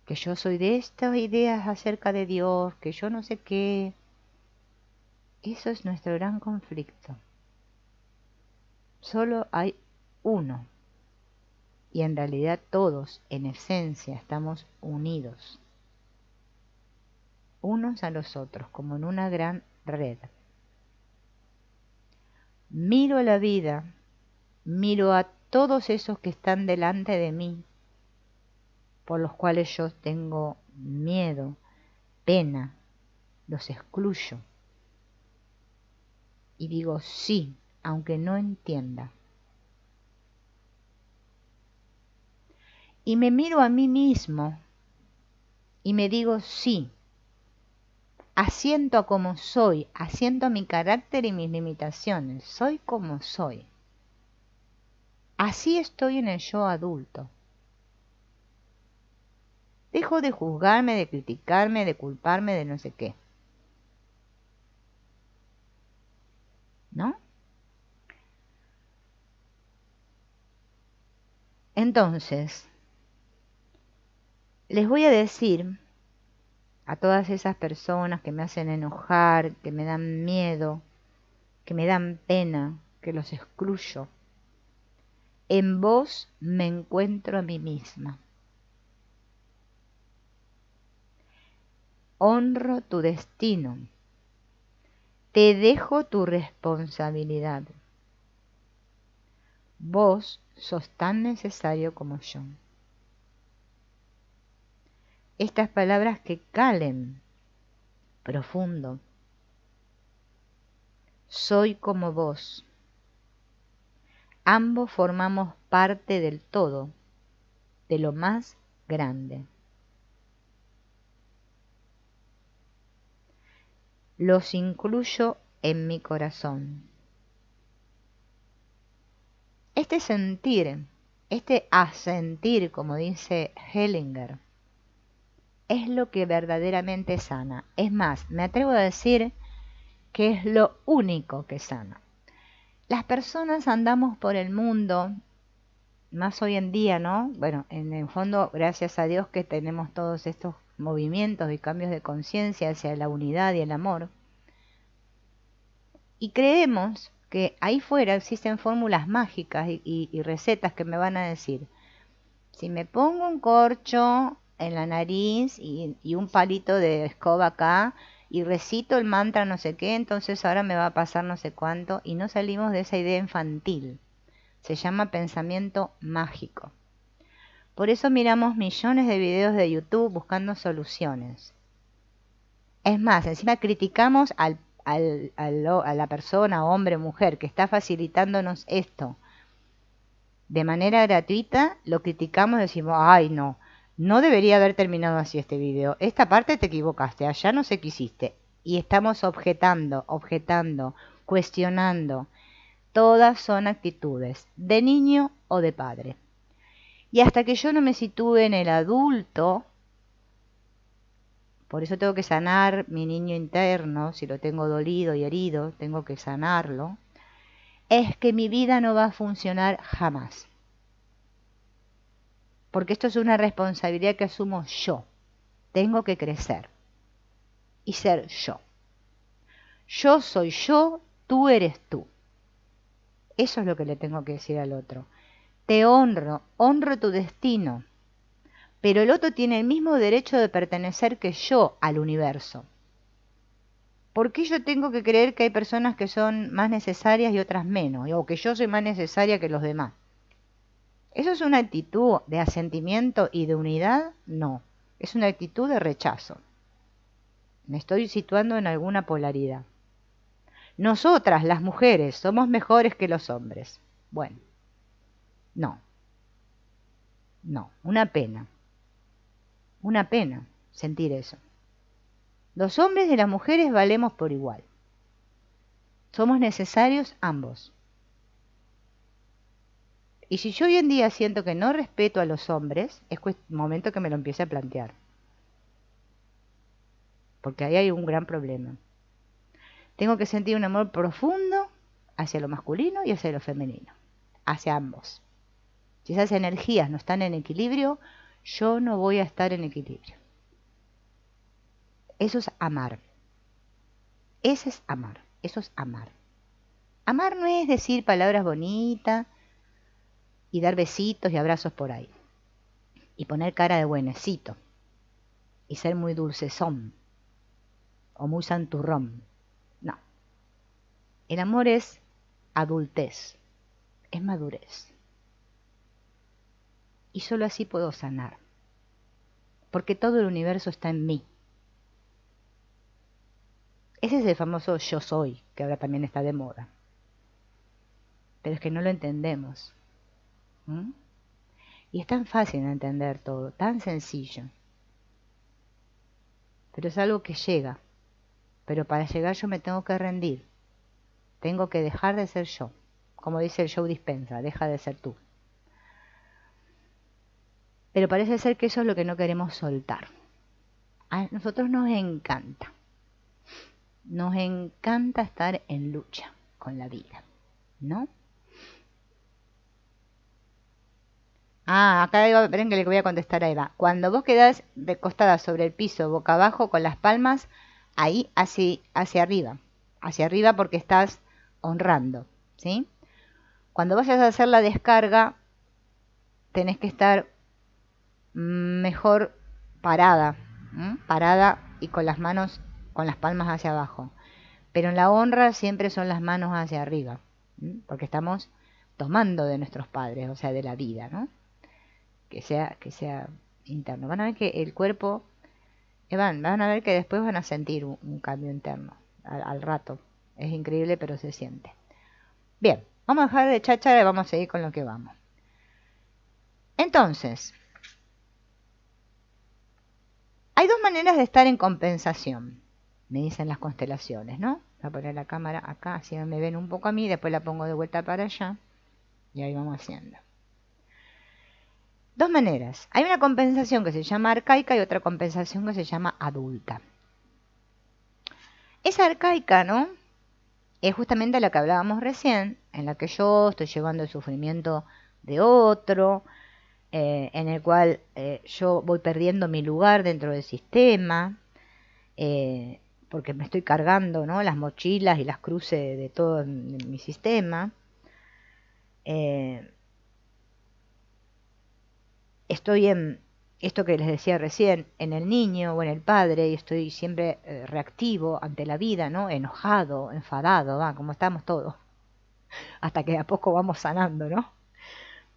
que yo soy de estas ideas acerca de Dios, que yo no sé qué, eso es nuestro gran conflicto. Solo hay uno, y en realidad todos, en esencia, estamos unidos, unos a los otros, como en una gran red. Miro la vida, miro a todos esos que están delante de mí, por los cuales yo tengo miedo, pena, los excluyo. Y digo sí, aunque no entienda. Y me miro a mí mismo y me digo sí, asiento a como soy, asiento a mi carácter y mis limitaciones, soy como soy. Así estoy en el yo adulto. Dejo de juzgarme, de criticarme, de culparme, de no sé qué. ¿No? Entonces, les voy a decir a todas esas personas que me hacen enojar, que me dan miedo, que me dan pena, que los excluyo. En vos me encuentro a mí misma. Honro tu destino. Te dejo tu responsabilidad. Vos sos tan necesario como yo. Estas palabras que calen profundo. Soy como vos. Ambos formamos parte del todo, de lo más grande. Los incluyo en mi corazón. Este sentir, este asentir, como dice Hellinger, es lo que verdaderamente sana. Es más, me atrevo a decir que es lo único que sana. Las personas andamos por el mundo, más hoy en día, ¿no? Bueno, en el fondo, gracias a Dios que tenemos todos estos movimientos y cambios de conciencia hacia la unidad y el amor. Y creemos que ahí fuera existen fórmulas mágicas y recetas que me van a decir, si me pongo un corcho en la nariz y un palito de escoba acá y recito el mantra no sé qué, entonces ahora me va a pasar no sé cuánto, y no salimos de esa idea infantil. Se llama pensamiento mágico. Por eso miramos millones de videos de YouTube buscando soluciones. Es más, encima criticamos a la persona, hombre o mujer, que está facilitándonos esto de manera gratuita, lo criticamos y decimos, ay no, no debería haber terminado así este video, esta parte te equivocaste, allá no sé qué hiciste. Y estamos objetando, cuestionando. Todas son actitudes, de niño o de padre. Y hasta que yo no me sitúe en el adulto, por eso tengo que sanar mi niño interno, si lo tengo dolido y herido, tengo que sanarlo, es que mi vida no va a funcionar jamás. Porque esto es una responsabilidad que asumo yo. Tengo que crecer y ser yo. Yo soy yo, tú eres tú. Eso es lo que le tengo que decir al otro. Te honro, honro tu destino. Pero el otro tiene el mismo derecho de pertenecer que yo al universo. ¿Por qué yo tengo que creer que hay personas que son más necesarias y otras menos? O que yo soy más necesaria que los demás. ¿Eso es una actitud de asentimiento y de unidad? No. Es una actitud de rechazo. Me estoy situando en alguna polaridad. Nosotras, las mujeres, somos mejores que los hombres. Bueno, no. No, una pena. Una pena sentir eso. Los hombres y las mujeres valemos por igual. Somos necesarios ambos. Y si yo hoy en día siento que no respeto a los hombres, es momento que me lo empiece a plantear. Porque ahí hay un gran problema. Tengo que sentir un amor profundo hacia lo masculino y hacia lo femenino, hacia ambos. Si esas energías no están en equilibrio, yo no voy a estar en equilibrio. Eso es amar. Ese es amar. Eso es amar. Amar no es decir palabras bonitas y dar besitos y abrazos por ahí. Y poner cara de buenecito. Y ser muy dulcezón. O muy santurrón. No. El amor es adultez. Es madurez. Y solo así puedo sanar. Porque todo el universo está en mí. Ese es el famoso yo soy, que ahora también está de moda. Pero es que no lo entendemos. ¿Mm? Y es tan fácil de entender todo, tan sencillo. Pero es algo que llega. Pero para llegar yo me tengo que rendir. Tengo que dejar de ser yo. Como dice el Joe Dispenza, deja de ser tú. Pero parece ser que eso es lo que no queremos soltar. A nosotros nos encanta. Nos encanta estar en lucha con la vida, ¿no? Acá esperen que le voy a contestar a Eva. Cuando vos quedás recostada sobre el piso, boca abajo, con las palmas, ahí hacia arriba porque estás honrando, ¿sí? Cuando vayas a hacer la descarga, tenés que estar mejor parada, parada y con las manos, con las palmas hacia abajo. Pero en la honra siempre son las manos hacia arriba, porque estamos tomando de nuestros padres, o sea, de la vida, ¿no? Que sea interno. Van a ver que el cuerpo, van a ver que después van a sentir un cambio interno al rato. Es increíble, pero se siente. Bien, vamos a dejar de cháchara y vamos a seguir con lo que vamos. Entonces, hay dos maneras de estar en compensación, me dicen las constelaciones, ¿no? Voy a poner la cámara acá, así me ven un poco a mí, después la pongo de vuelta para allá y ahí vamos haciendo. Dos maneras. Hay una compensación que se llama arcaica y otra compensación que se llama adulta. Esa arcaica, ¿no? Es justamente la que hablábamos recién, en la que yo estoy llevando el sufrimiento de otro, en el cual yo voy perdiendo mi lugar dentro del sistema, porque me estoy cargando, ¿no? Las mochilas y las cruces de todo mi sistema. Estoy en esto que les decía recién, en el niño o en el padre, y estoy siempre reactivo ante la vida, ¿no? Enojado, enfadado, como estamos todos, hasta que a poco vamos sanando, ¿no?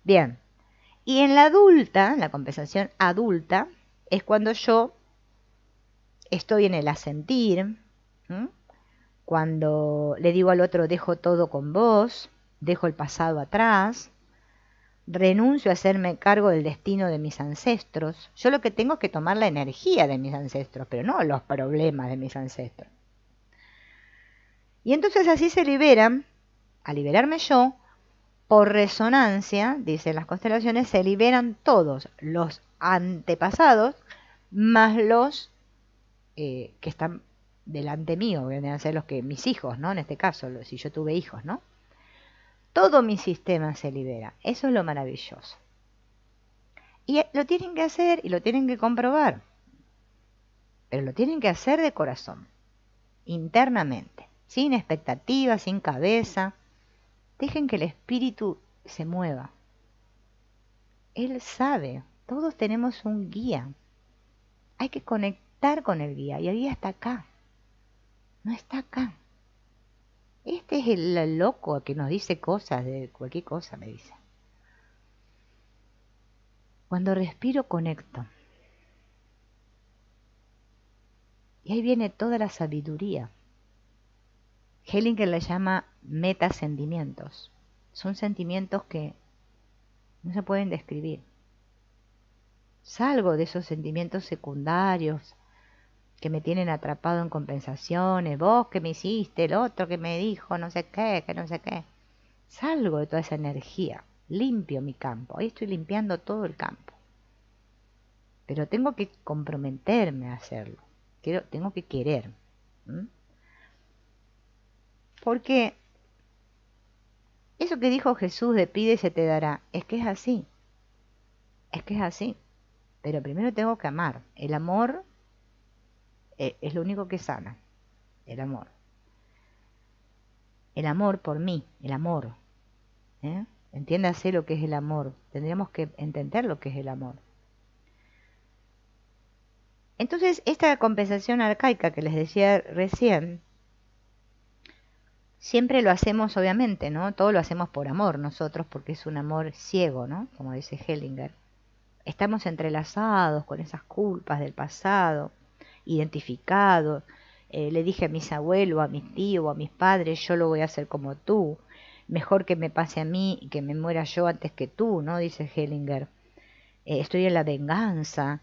Bien, y en la adulta, la compensación adulta, es cuando yo estoy en el asentir, cuando le digo al otro, dejo todo con vos, dejo el pasado atrás, renuncio a hacerme cargo del destino de mis ancestros. Yo lo que tengo es que tomar la energía de mis ancestros, pero no los problemas de mis ancestros. Y entonces así se liberan, al liberarme yo, por resonancia, dicen las constelaciones, se liberan todos los antepasados más los que están delante mío, vienen a ser los que mis hijos, ¿no? En este caso, si yo tuve hijos, ¿no? Todo mi sistema se libera. Eso es lo maravilloso. Y lo tienen que hacer y lo tienen que comprobar. Pero lo tienen que hacer de corazón, internamente, sin expectativas, sin cabeza. Dejen que el espíritu se mueva. Él sabe, todos tenemos un guía. Hay que conectar con el guía y el guía está acá. No está acá. Este es el loco que nos dice cosas, de cualquier cosa me dice. Cuando respiro conecto. Y ahí viene toda la sabiduría. Hellinger le llama metasentimientos. Son sentimientos que no se pueden describir. Salgo de esos sentimientos secundarios que me tienen atrapado en compensaciones. Vos que me hiciste, el otro que me dijo no sé qué, que no sé qué. Salgo de toda esa energía. Limpio mi campo. Ahí estoy limpiando todo el campo. Pero tengo que comprometerme a hacerlo. Tengo que querer. Porque Eso que dijo Jesús de pide y se te dará, es que es así, es que es así. Pero primero tengo que amar. El amor es lo único que sana, el amor. El amor por mí, el amor. Entiéndase lo que es el amor. Tendríamos que entender lo que es el amor. Entonces, esta compensación arcaica que les decía recién, siempre lo hacemos obviamente, ¿no? Todo lo hacemos por amor nosotros, porque es un amor ciego, ¿no? Como dice Hellinger. Estamos entrelazados con esas culpas del pasado, identificados. Le dije a mis abuelos, a mis tíos, a mis padres, yo lo voy a hacer como tú. Mejor que me pase a mí y que me muera yo antes que tú, ¿no? Dice Hellinger. Estoy en la venganza.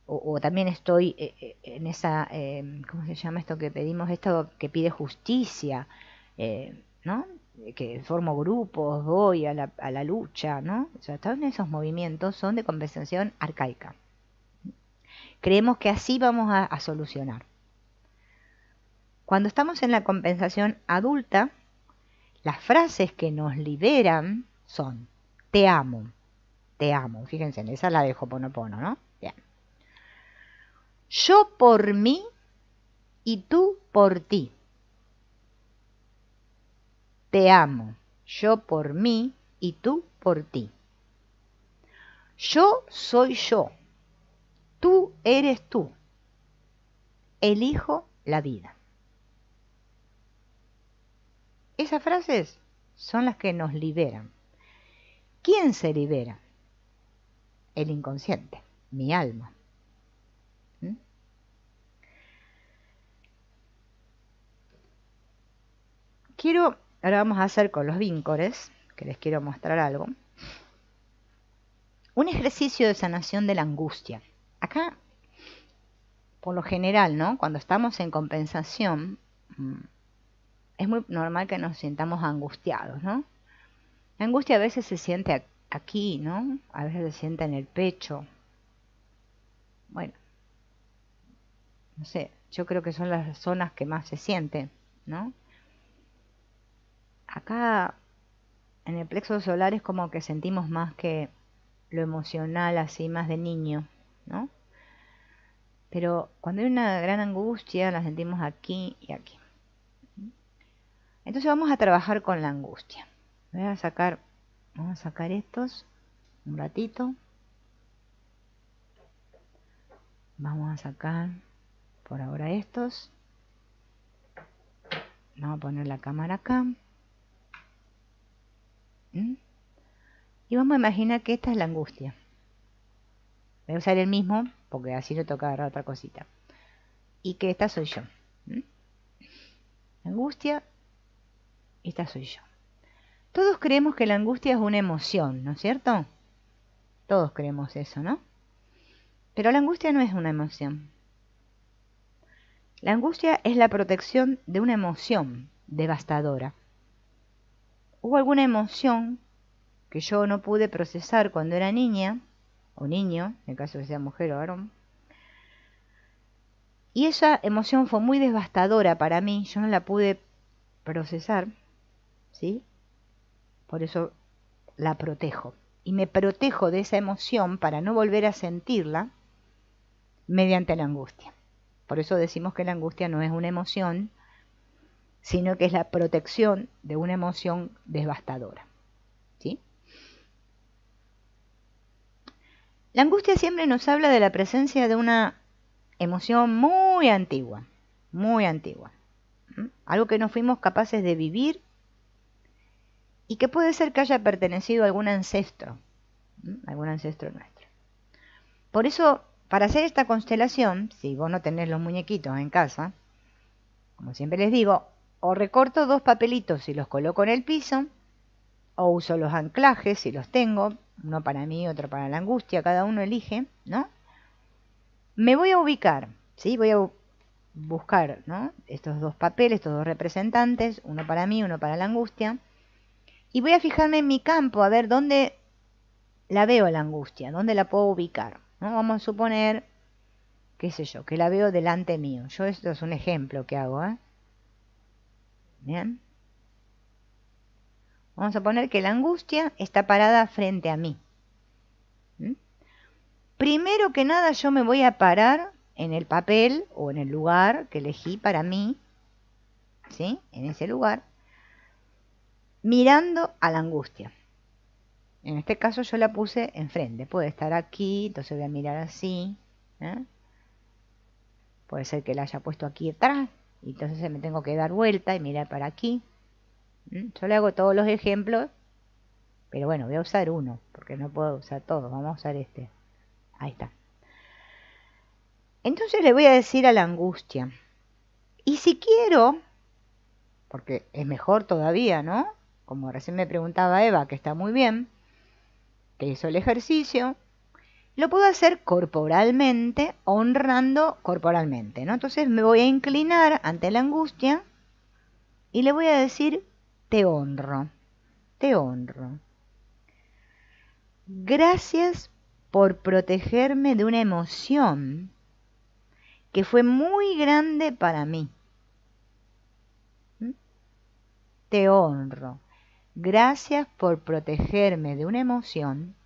O también estoy en esa, ¿cómo se llama esto que pedimos? Esto que pide justicia, ¿no? Que formo grupos, voy a la lucha, ¿no? O sea, todos esos movimientos son de compensación arcaica. Creemos que así vamos a solucionar. Cuando estamos en la compensación adulta, las frases que nos liberan son te amo, te amo. Fíjense, esa la de Ho'oponopono, ¿no? Bien. Yo por mí y tú por ti. Te amo, yo por mí y tú por ti. Yo soy yo, tú eres tú. Elijo la vida. Esas frases son las que nos liberan. ¿Quién se libera? El inconsciente, mi alma. Ahora vamos a hacer con los víncoles, que les quiero mostrar algo, un ejercicio de sanación de la angustia. Acá, por lo general, ¿no? Cuando estamos en compensación, es muy normal que nos sintamos angustiados, ¿no? La angustia a veces se siente aquí, ¿no? A veces se siente en el pecho. Bueno, no sé, yo creo que son las zonas que más se sienten, ¿no? Acá en el plexo solar es como que sentimos más que lo emocional, así más de niño, ¿no? Pero cuando hay una gran angustia la sentimos aquí y aquí. Entonces vamos a trabajar con la angustia. Vamos a sacar estos un ratito. Vamos a sacar por ahora estos. Vamos a poner la cámara acá. Y vamos a imaginar que esta es la angustia. Voy a usar el mismo porque así le toca agarrar otra cosita. Y que esta soy yo. Angustia, esta soy yo. Todos creemos que la angustia es una emoción, ¿no es cierto? Todos creemos eso, ¿no? Pero la angustia no es una emoción. La angustia es la protección de una emoción devastadora. Hubo alguna emoción que yo no pude procesar cuando era niña, o niño, en el caso de que sea mujer o varón, y esa emoción fue muy devastadora para mí, yo no la pude procesar, ¿sí? Por eso la protejo. Y me protejo de esa emoción para no volver a sentirla mediante la angustia. Por eso decimos que la angustia no es una emoción, sino que es la protección de una emoción devastadora, ¿sí? La angustia siempre nos habla de la presencia de una emoción muy antigua, algo que no fuimos capaces de vivir y que puede ser que haya pertenecido a algún ancestro nuestro. Por eso, para hacer esta constelación, si vos no tenés los muñequitos en casa, como siempre les digo, o recorto 2 papelitos y los coloco en el piso, o uso los anclajes si los tengo, uno para mí, otro para la angustia, cada uno elige, ¿no? Me voy a ubicar, ¿sí? Voy a buscar, ¿no? Estos 2 papeles, estos 2 representantes, uno para mí, uno para la angustia, y voy a fijarme en mi campo a ver dónde la veo la angustia, dónde la puedo ubicar, ¿no? Vamos a suponer, qué sé yo, que la veo delante mío. Yo esto es un ejemplo que hago, ¿eh? Bien. Vamos a poner que la angustia está parada frente a mí. ¿Mm? Primero que nada yo me voy a parar en el papel o en el lugar que elegí para mí, ¿sí? En ese lugar, mirando a la angustia. En este caso yo la puse enfrente, puede estar aquí, entonces voy a mirar así, ¿eh? Puede ser que la haya puesto aquí atrás, y entonces me tengo que dar vuelta y mirar para aquí. Yo le hago todos los ejemplos, pero bueno, voy a usar uno, porque no puedo usar todos, vamos a usar este. Ahí está. Entonces le voy a decir a la angustia, y si quiero, porque es mejor todavía, ¿no? Como recién me preguntaba Eva, que está muy bien, que hizo el ejercicio, lo puedo hacer corporalmente, honrando corporalmente, ¿no? Entonces me voy a inclinar ante la angustia y le voy a decir, te honro, te honro. Gracias por protegerme de una emoción que fue muy grande para mí. ¿Mm? Te honro. Gracias por protegerme de una emoción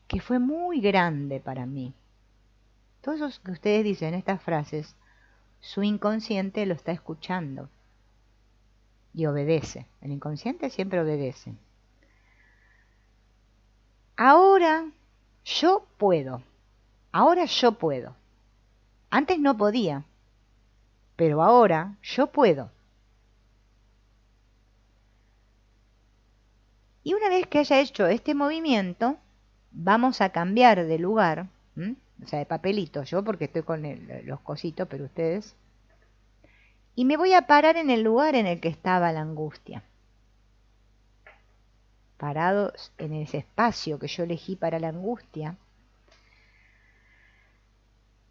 que fue muy grande para mí. Todo eso que ustedes dicen, estas frases, su inconsciente lo está escuchando y obedece. El inconsciente siempre obedece. Ahora yo puedo. Ahora yo puedo. Antes no podía, pero ahora yo puedo. Y una vez que haya hecho este movimiento, vamos a cambiar de lugar, o sea, de papelito, yo porque estoy con los cositos, pero ustedes. Y me voy a parar en el lugar en el que estaba la angustia. Parados en ese espacio que yo elegí para la angustia.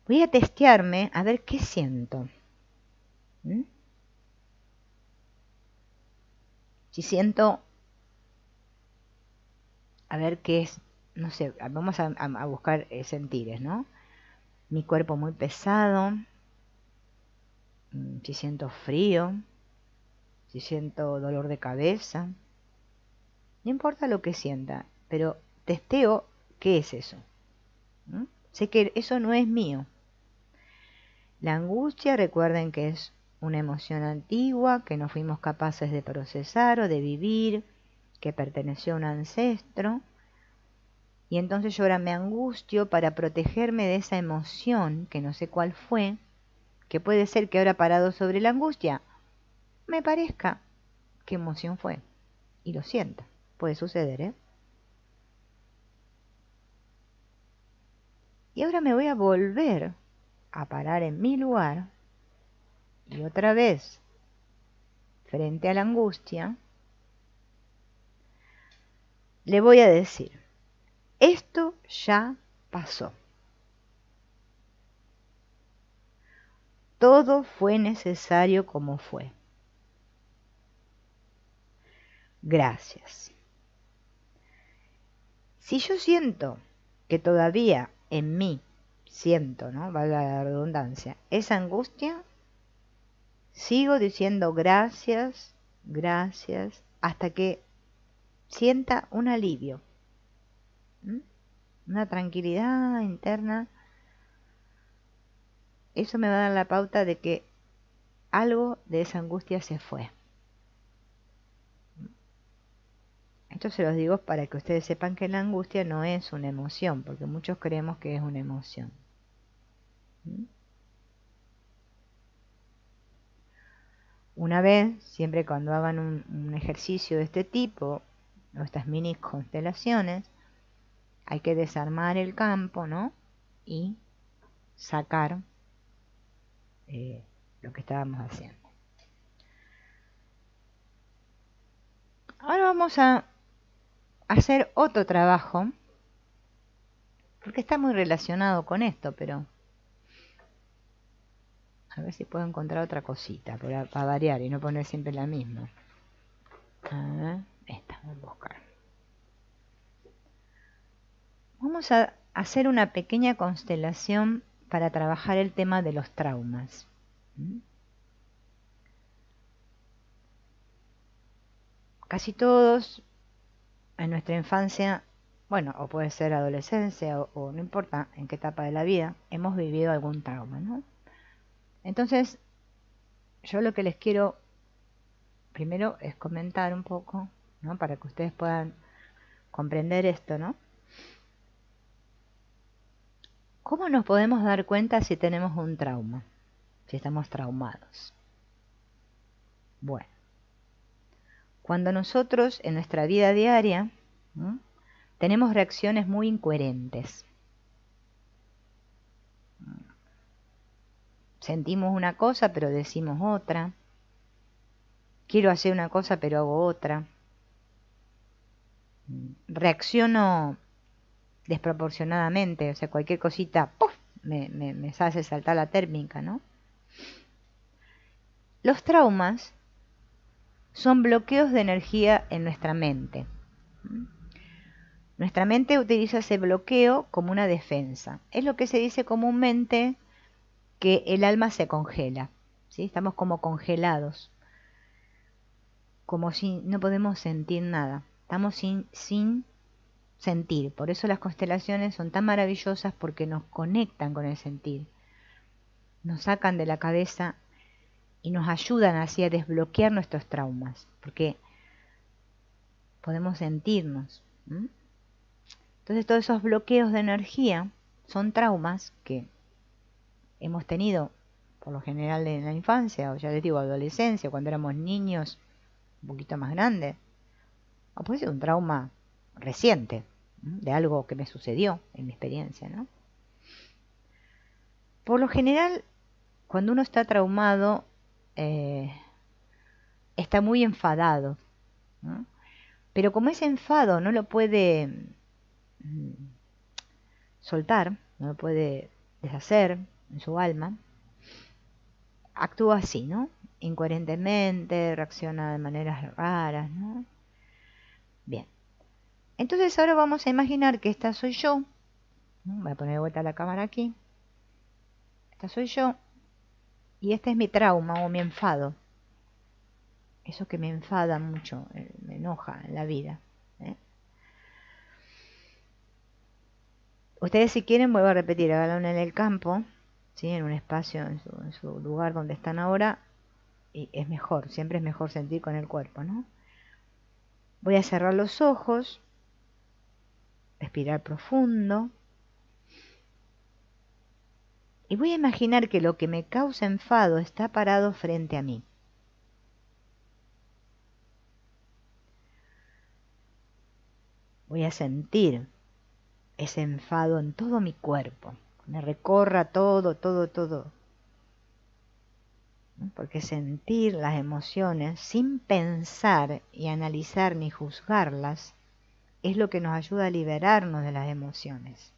Voy a testearme a ver qué siento. Si siento, a ver qué es, no sé, vamos a buscar sentires, ¿no? Mi cuerpo muy pesado, si siento frío, si siento dolor de cabeza, no importa lo que sienta, pero testeo qué es eso. Sé que eso no es mío. La angustia, recuerden que es una emoción antigua que no fuimos capaces de procesar o de vivir, que perteneció a un ancestro. Y entonces yo ahora me angustio para protegerme de esa emoción, que no sé cuál fue, que puede ser que ahora parado sobre la angustia, me parezca qué emoción fue. Y lo sienta. Puede suceder, ¿eh? Y ahora me voy a volver a parar en mi lugar y otra vez frente a la angustia le voy a decir, esto ya pasó. Todo fue necesario como fue. Gracias. Si yo siento que todavía en mí siento, ¿no? Valga la redundancia, esa angustia, sigo diciendo gracias, gracias, hasta que sienta un alivio, una tranquilidad interna. Eso me va a dar la pauta de que algo de esa angustia se fue. Esto se los digo para que ustedes sepan que la angustia no es una emoción, porque muchos creemos que es una emoción. Una vez, siempre cuando hagan un ejercicio de este tipo, o estas mini constelaciones, hay que desarmar el campo, ¿no? Y sacar lo que estábamos haciendo. Ahora vamos a hacer otro trabajo, porque está muy relacionado con esto, pero a ver si puedo encontrar otra cosita para variar y no poner siempre la misma. A ver, esta, voy a buscar. Vamos a hacer una pequeña constelación para trabajar el tema de los traumas. casi todos en nuestra infancia, bueno, o puede ser adolescencia o no importa en qué etapa de la vida, hemos vivido algún trauma, ¿no? Entonces, yo lo que les quiero primero es comentar un poco, ¿no? Para que ustedes puedan comprender esto, ¿no? ¿Cómo nos podemos dar cuenta si tenemos un trauma? Si estamos traumados. Bueno, cuando nosotros en nuestra vida diaria, ¿no?, tenemos reacciones muy incoherentes. Sentimos una cosa pero decimos otra. Quiero hacer una cosa pero hago otra. Reacciono desproporcionadamente, o sea, cualquier cosita, ¡puf!, me hace saltar la térmica, ¿no? Los traumas son bloqueos de energía en nuestra mente. Nuestra mente utiliza ese bloqueo como una defensa. Es lo que se dice comúnmente que el alma se congela, ¿sí? Estamos como congelados, como si no podemos sentir nada. Estamos sin sentir. Por eso las constelaciones son tan maravillosas, porque nos conectan con el sentir. Nos sacan de la cabeza y nos ayudan así a desbloquear nuestros traumas, porque podemos sentirnos. Entonces todos esos bloqueos de energía son traumas que hemos tenido por lo general en la infancia, o ya les digo, adolescencia, cuando éramos niños un poquito más grandes. O puede ser un trauma reciente, ¿no?, de algo que me sucedió en mi experiencia, ¿no? Por lo general, cuando uno está traumado, está muy enfadado, ¿no? Pero como ese enfado no lo puede soltar, no lo puede deshacer en su alma, actúa así, ¿no? Incoherentemente, reacciona de maneras raras, ¿no? Bien. Entonces ahora vamos a imaginar que esta soy yo. Voy a poner de vuelta la cámara aquí. Esta soy yo. Y este es mi trauma o mi enfado. Eso que me enfada mucho, me enoja en la vida, ¿eh? Ustedes, si quieren, vuelvo a repetir, háganlo en el campo, ¿sí?, en un espacio, en su lugar donde están ahora. Y es mejor, siempre es mejor sentir con el cuerpo, ¿no? Voy a cerrar los ojos, respirar profundo. Y voy a imaginar que lo que me causa enfado está parado frente a mí. Voy a sentir ese enfado en todo mi cuerpo. Me recorra todo, todo, todo. Porque sentir las emociones sin pensar y analizar ni juzgarlas es lo que nos ayuda a liberarnos de las emociones.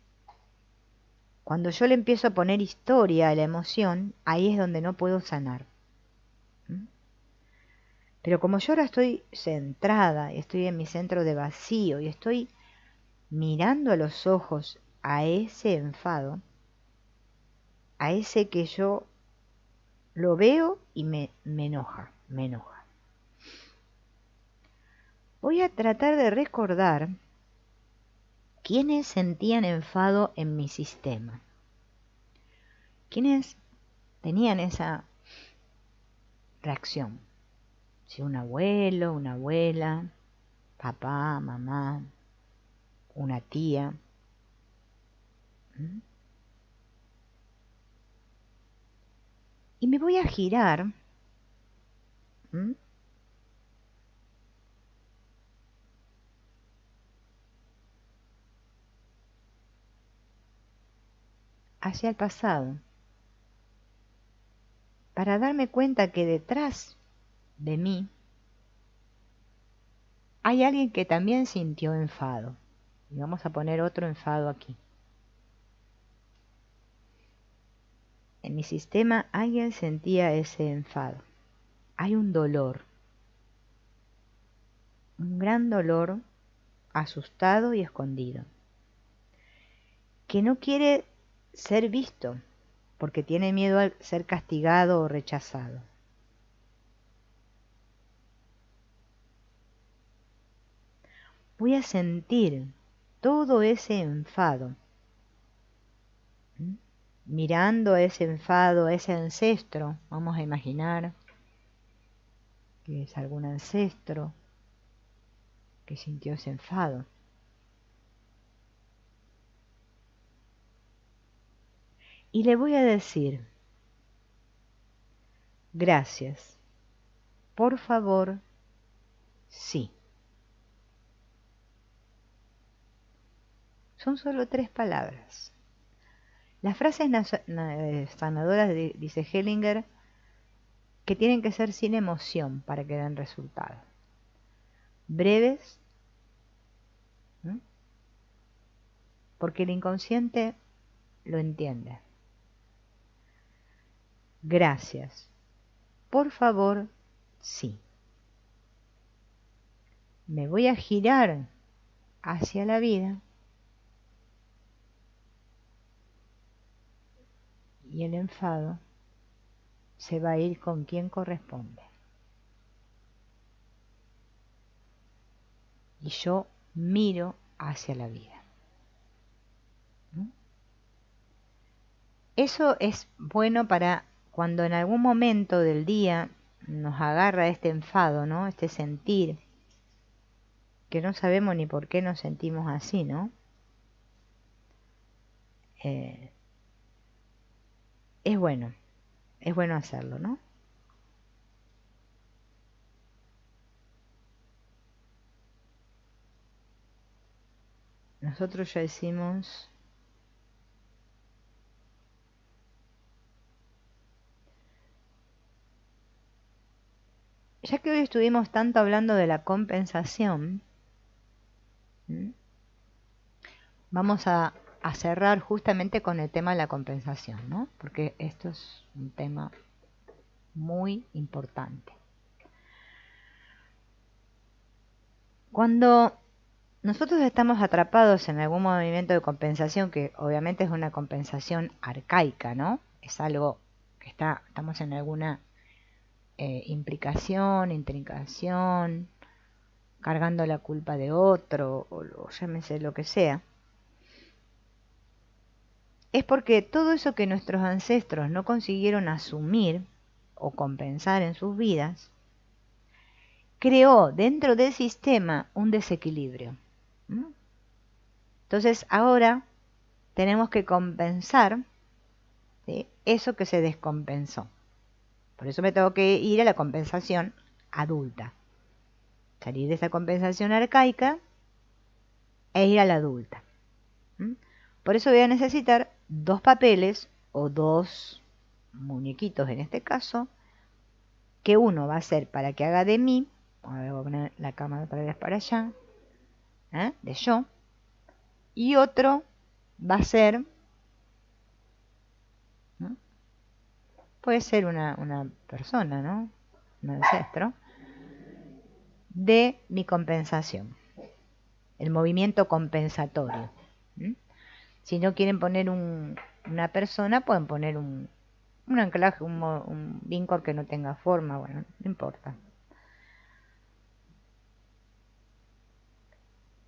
Cuando yo le empiezo a poner historia a la emoción, ahí es donde no puedo sanar. Pero como yo ahora estoy centrada, estoy en mi centro de vacío y estoy mirando a los ojos a ese enfado, a ese que yo lo veo y me enoja, me enoja. Voy a tratar de recordar quiénes sentían enfado en mi sistema. ¿Quiénes tenían esa reacción? Si un abuelo, una abuela, papá, mamá, una tía. Y me voy a girar hacia el pasado, para darme cuenta que detrás de mí hay alguien que también sintió enfado. Y vamos a poner otro enfado aquí. En mi sistema alguien sentía ese enfado. Hay un dolor, un gran dolor, asustado y escondido, que no quiere ser visto porque tiene miedo a ser castigado o rechazado. voy a sentir todo ese enfado. Mirando a ese enfado, a ese ancestro, vamos a imaginar que es algún ancestro que sintió ese enfado. Y le voy a decir, gracias, por favor, sí. Son solo 3 palabras. Las frases sanadoras, dice Hellinger, que tienen que ser sin emoción para que den resultado. Breves, ¿m? Porque el inconsciente lo entiende. Gracias. Por favor, sí. Me voy a girar hacia la vida y el enfado se va a ir con quien corresponde. Y yo miro hacia la vida. Eso es bueno para cuando en algún momento del día nos agarra este enfado, ¿no? Este sentir, que no sabemos ni por qué nos sentimos así, ¿no? Es bueno hacerlo, ¿no? Nosotros ya decimos, ya que hoy estuvimos tanto hablando de la compensación, vamos a cerrar justamente con el tema de la compensación, ¿no? Porque esto es un tema muy importante. Cuando nosotros estamos atrapados en algún movimiento de compensación, que obviamente es una compensación arcaica, ¿no? Es algo que estamos en alguna implicación, intrincación, cargando la culpa de otro, o llámese lo que sea. Es porque todo eso que nuestros ancestros no consiguieron asumir o compensar en sus vidas, creó dentro del sistema un desequilibrio. Entonces ahora tenemos que compensar, ¿sí?, eso que se descompensó. Por eso me tengo que ir a la compensación adulta. Salir de esa compensación arcaica e ir a la adulta. Por eso voy a necesitar 2 papeles o 2 muñequitos en este caso, que uno va a ser para que haga de mí, voy a poner la cámara otra vez para allá, de yo, y otro va a ser, puede ser una persona, ¿no?, un ancestro, de mi compensación, el movimiento compensatorio. Si no quieren poner una persona, pueden poner un anclaje, un vínculo que no tenga forma, bueno, no importa.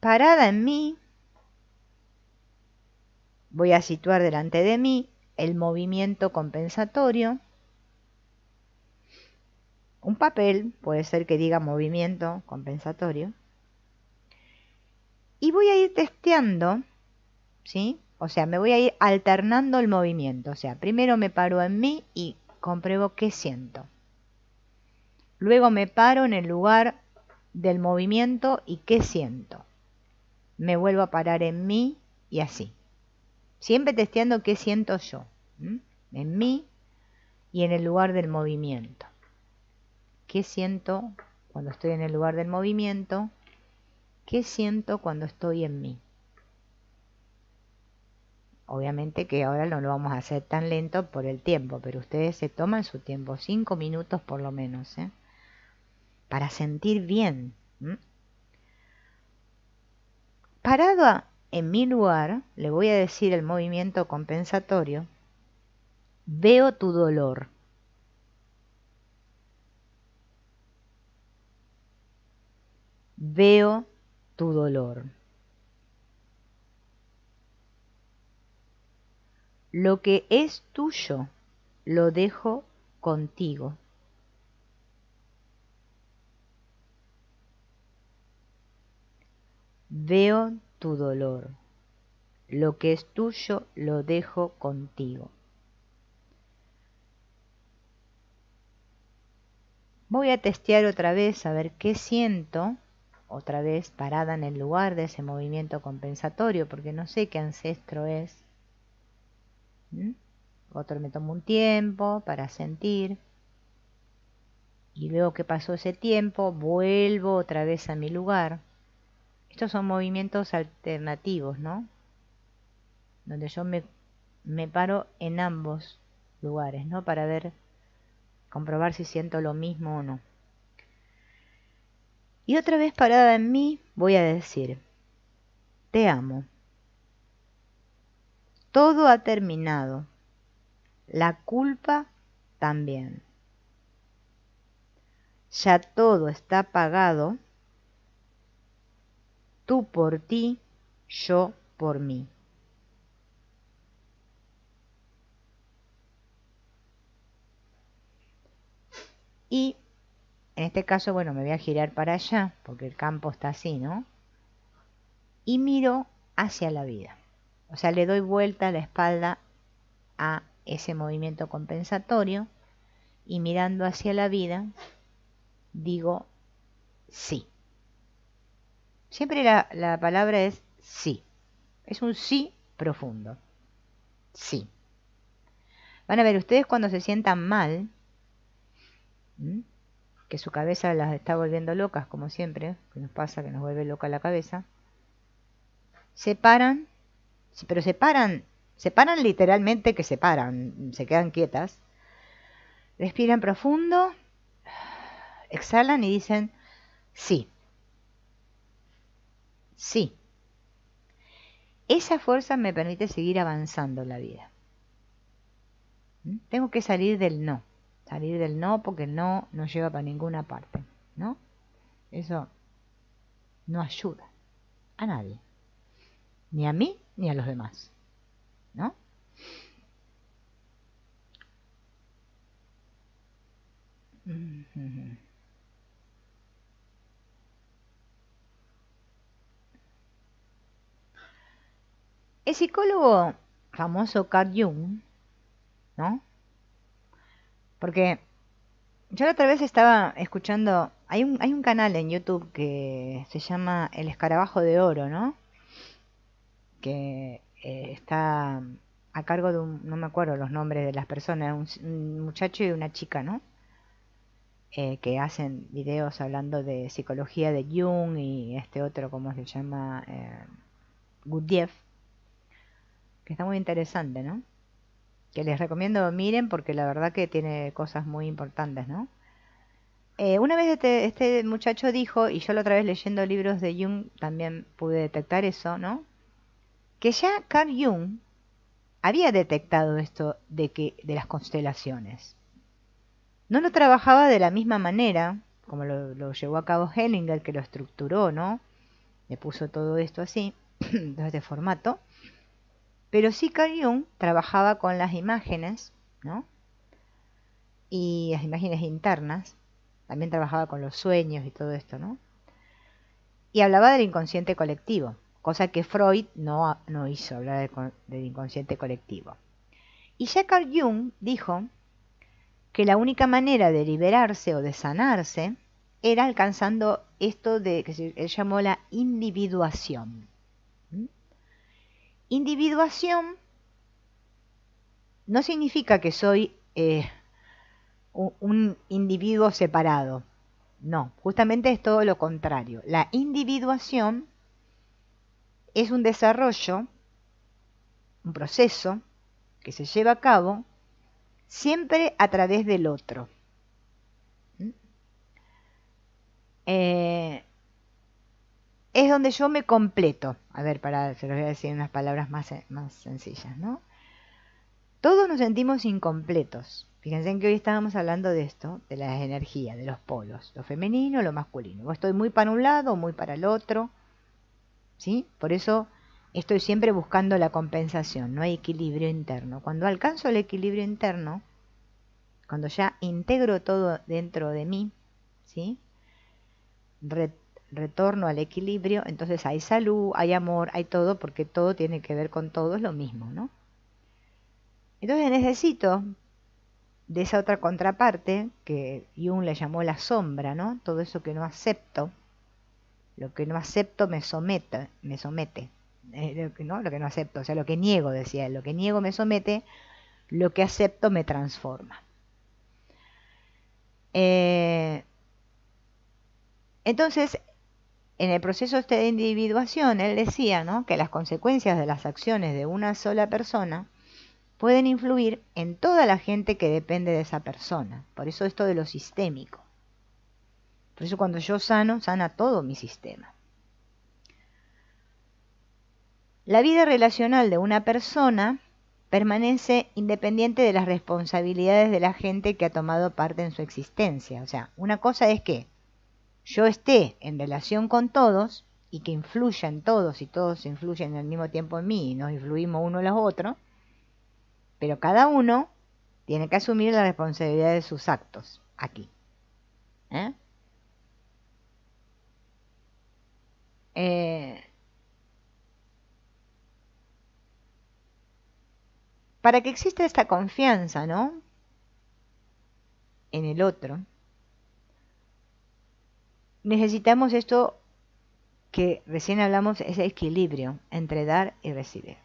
Parada en mí, voy a situar delante de mí el movimiento compensatorio. Un papel, puede ser que diga movimiento compensatorio. Y voy a ir testeando, ¿sí? O sea, me voy a ir alternando el movimiento. O sea, primero me paro en mí y compruebo qué siento. Luego me paro en el lugar del movimiento y qué siento. Me vuelvo a parar en mí y así. Siempre testeando qué siento yo, en mí y en el lugar del movimiento. ¿Qué siento cuando estoy en el lugar del movimiento? ¿Qué siento cuando estoy en mí? Obviamente que ahora no lo vamos a hacer tan lento por el tiempo, pero ustedes se toman su tiempo, 5 minutos por lo menos, para sentir bien. Parado en mi lugar, le voy a decir el movimiento compensatorio, veo tu dolor. Veo tu dolor. Lo que es tuyo, lo dejo contigo. Veo tu dolor. Lo que es tuyo, lo dejo contigo. Voy a testear otra vez a ver qué siento, otra vez parada en el lugar de ese movimiento compensatorio, porque no sé qué ancestro es. Otro me tomo un tiempo para sentir. Y luego que pasó ese tiempo, vuelvo otra vez a mi lugar. Estos son movimientos alternativos, ¿no? Donde yo me paro en ambos lugares, ¿no? Para ver, comprobar si siento lo mismo o no. Y otra vez parada en mí, voy a decir, te amo. Todo ha terminado. La culpa también. Ya todo está pagado. Tú por ti, yo por mí. Y en este caso, bueno, me voy a girar para allá, porque el campo está así, ¿no? Y miro hacia la vida. O sea, le doy vuelta la espalda a ese movimiento compensatorio y mirando hacia la vida, digo sí. Siempre la palabra es sí. Es un sí profundo. Sí. Van a ver ustedes cuando se sientan mal, que su cabeza las está volviendo locas, como siempre, que nos pasa que nos vuelve loca la cabeza, se paran, pero se paran literalmente que se paran, se quedan quietas, respiran profundo, exhalan y dicen sí, sí. Esa fuerza me permite seguir avanzando en la vida. Tengo que salir del no porque el no nos lleva para ninguna parte, ¿no? Eso no ayuda a nadie, ni a mí ni a los demás, ¿no? El psicólogo famoso Carl Jung, ¿no? Porque yo la otra vez estaba escuchando, hay un canal en YouTube que se llama El Escarabajo de Oro, ¿no? Que está a cargo de no me acuerdo los nombres de las personas, un muchacho y una chica, ¿no? Que hacen videos hablando de psicología de Jung y este otro, ¿cómo se llama? Gurdjieff, que está muy interesante, ¿no? Que les recomiendo miren porque la verdad que tiene cosas muy importantes, ¿no? Una vez este muchacho dijo, y yo la otra vez leyendo libros de Jung también pude detectar eso, ¿no? Que ya Carl Jung había detectado esto de las constelaciones. No lo trabajaba de la misma manera, como lo llevó a cabo Hellinger, que lo estructuró, ¿no? Le puso todo esto así, de este formato. Pero sí Carl Jung trabajaba con las imágenes, ¿no? Y las imágenes internas. También trabajaba con los sueños y todo esto, ¿no? Y hablaba del inconsciente colectivo, cosa que Freud no hizo, hablar del inconsciente colectivo. Y ya Carl Jung dijo que la única manera de liberarse o de sanarse era alcanzando esto que él llamó la individuación. Individuación no significa que soy un individuo separado. No, justamente es todo lo contrario. La individuación es un desarrollo, un proceso que se lleva a cabo siempre a través del otro. Es donde yo me completo. A ver, se lo voy a decir en unas palabras más sencillas, ¿no? Todos nos sentimos incompletos. Fíjense en que hoy estábamos hablando de esto, de las energías, de los polos, lo femenino, lo masculino. O estoy muy para un lado o muy para el otro, ¿sí? Por eso estoy siempre buscando la compensación, no hay equilibrio interno. Cuando alcanzo el equilibrio interno, cuando ya integro todo dentro de mí, ¿sí? Retorno al equilibrio, entonces hay salud, hay amor, hay todo, porque todo tiene que ver con todo, es lo mismo, ¿no? Entonces necesito de esa otra contraparte, que Jung le llamó la sombra, ¿no? Todo eso que no acepto, lo que no acepto me somete, me somete. Lo que no acepto, o sea, lo que niego, decía él, lo que niego me somete, lo que acepto me transforma. Entonces, en el proceso este de individuación, él decía, ¿no?, que las consecuencias de las acciones de una sola persona pueden influir en toda la gente que depende de esa persona. Por eso esto de lo sistémico. Por eso cuando yo sano, sana todo mi sistema. La vida relacional de una persona permanece independiente de las responsabilidades de la gente que ha tomado parte en su existencia. O sea, una cosa es que yo esté en relación con todos y que influya en todos y todos influyen al mismo tiempo en mí y nos influimos uno en los otros, pero cada uno tiene que asumir la responsabilidad de sus actos aquí. ¿Eh? Para que exista esta confianza, ¿no?, en el otro, necesitamos esto que recién hablamos, ese equilibrio entre dar y recibir.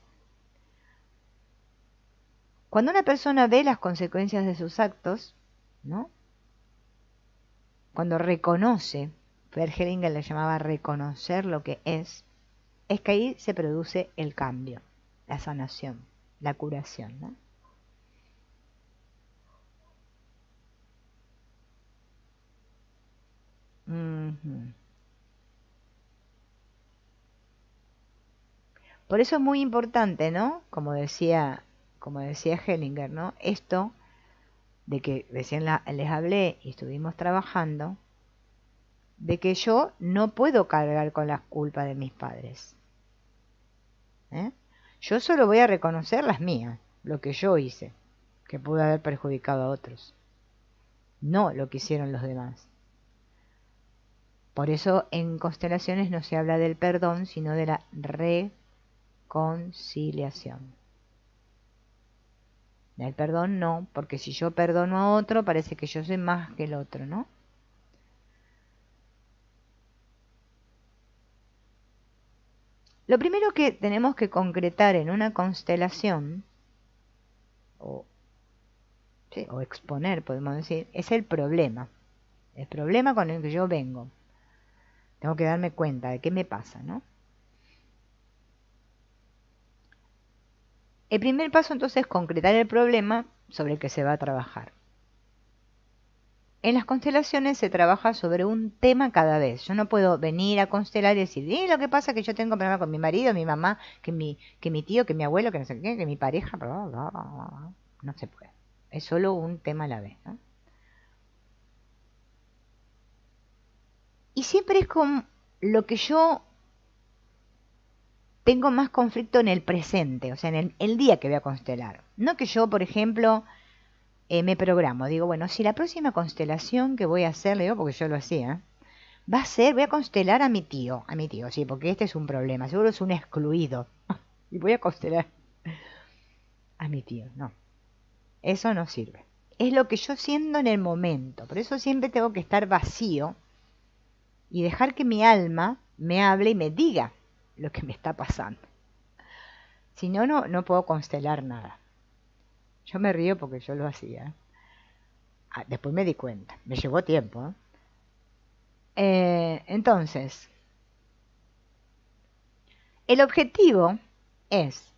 Cuando una persona ve las consecuencias de sus actos, ¿no?, cuando reconoce, Hellinger le llamaba reconocer lo que es que ahí se produce el cambio, la sanación, la curación, ¿no? Por eso es muy importante, ¿no?, como decía Hellinger, ¿no?, esto de que recién les hablé y estuvimos trabajando, de que yo no puedo cargar con las culpas de mis padres. Yo solo voy a reconocer las mías, lo que yo hice, que pude haber perjudicado a otros, no lo que hicieron los demás. Por eso en constelaciones no se habla del perdón, sino de la reconciliación. El perdón no, porque si yo perdono a otro, parece que yo soy más que el otro, ¿no? Lo primero que tenemos que concretar en una constelación, o exponer, podemos decir, es el problema con el que yo vengo. Tengo que darme cuenta de qué me pasa, ¿no? El primer paso entonces es concretar el problema sobre el que se va a trabajar. En las constelaciones se trabaja sobre un tema cada vez. Yo no puedo venir a constelar y decir, lo que pasa es que yo tengo problema con mi marido, mi mamá, que mi tío, que mi abuelo, que no sé qué, que mi pareja, bla, bla, bla. No se puede. Es solo un tema a la vez, ¿no? Y siempre es con lo que yo tengo más conflicto en el presente, o sea, en el día que voy a constelar. No que yo, por ejemplo, me programo. Digo, bueno, si la próxima constelación que voy a hacer, le digo porque yo lo hacía, va a ser, voy a constelar a mi tío, sí, porque este es un problema, seguro es un excluido. Y voy a constelar a mi tío, no. Eso no sirve. Es lo que yo siento en el momento. Por eso siempre tengo que estar vacío y dejar que mi alma me hable y me diga lo que me está pasando. Si no, no puedo constelar nada. Yo me río porque yo lo hacía. Después me di cuenta. Me llevó tiempo. Entonces, el objetivo es,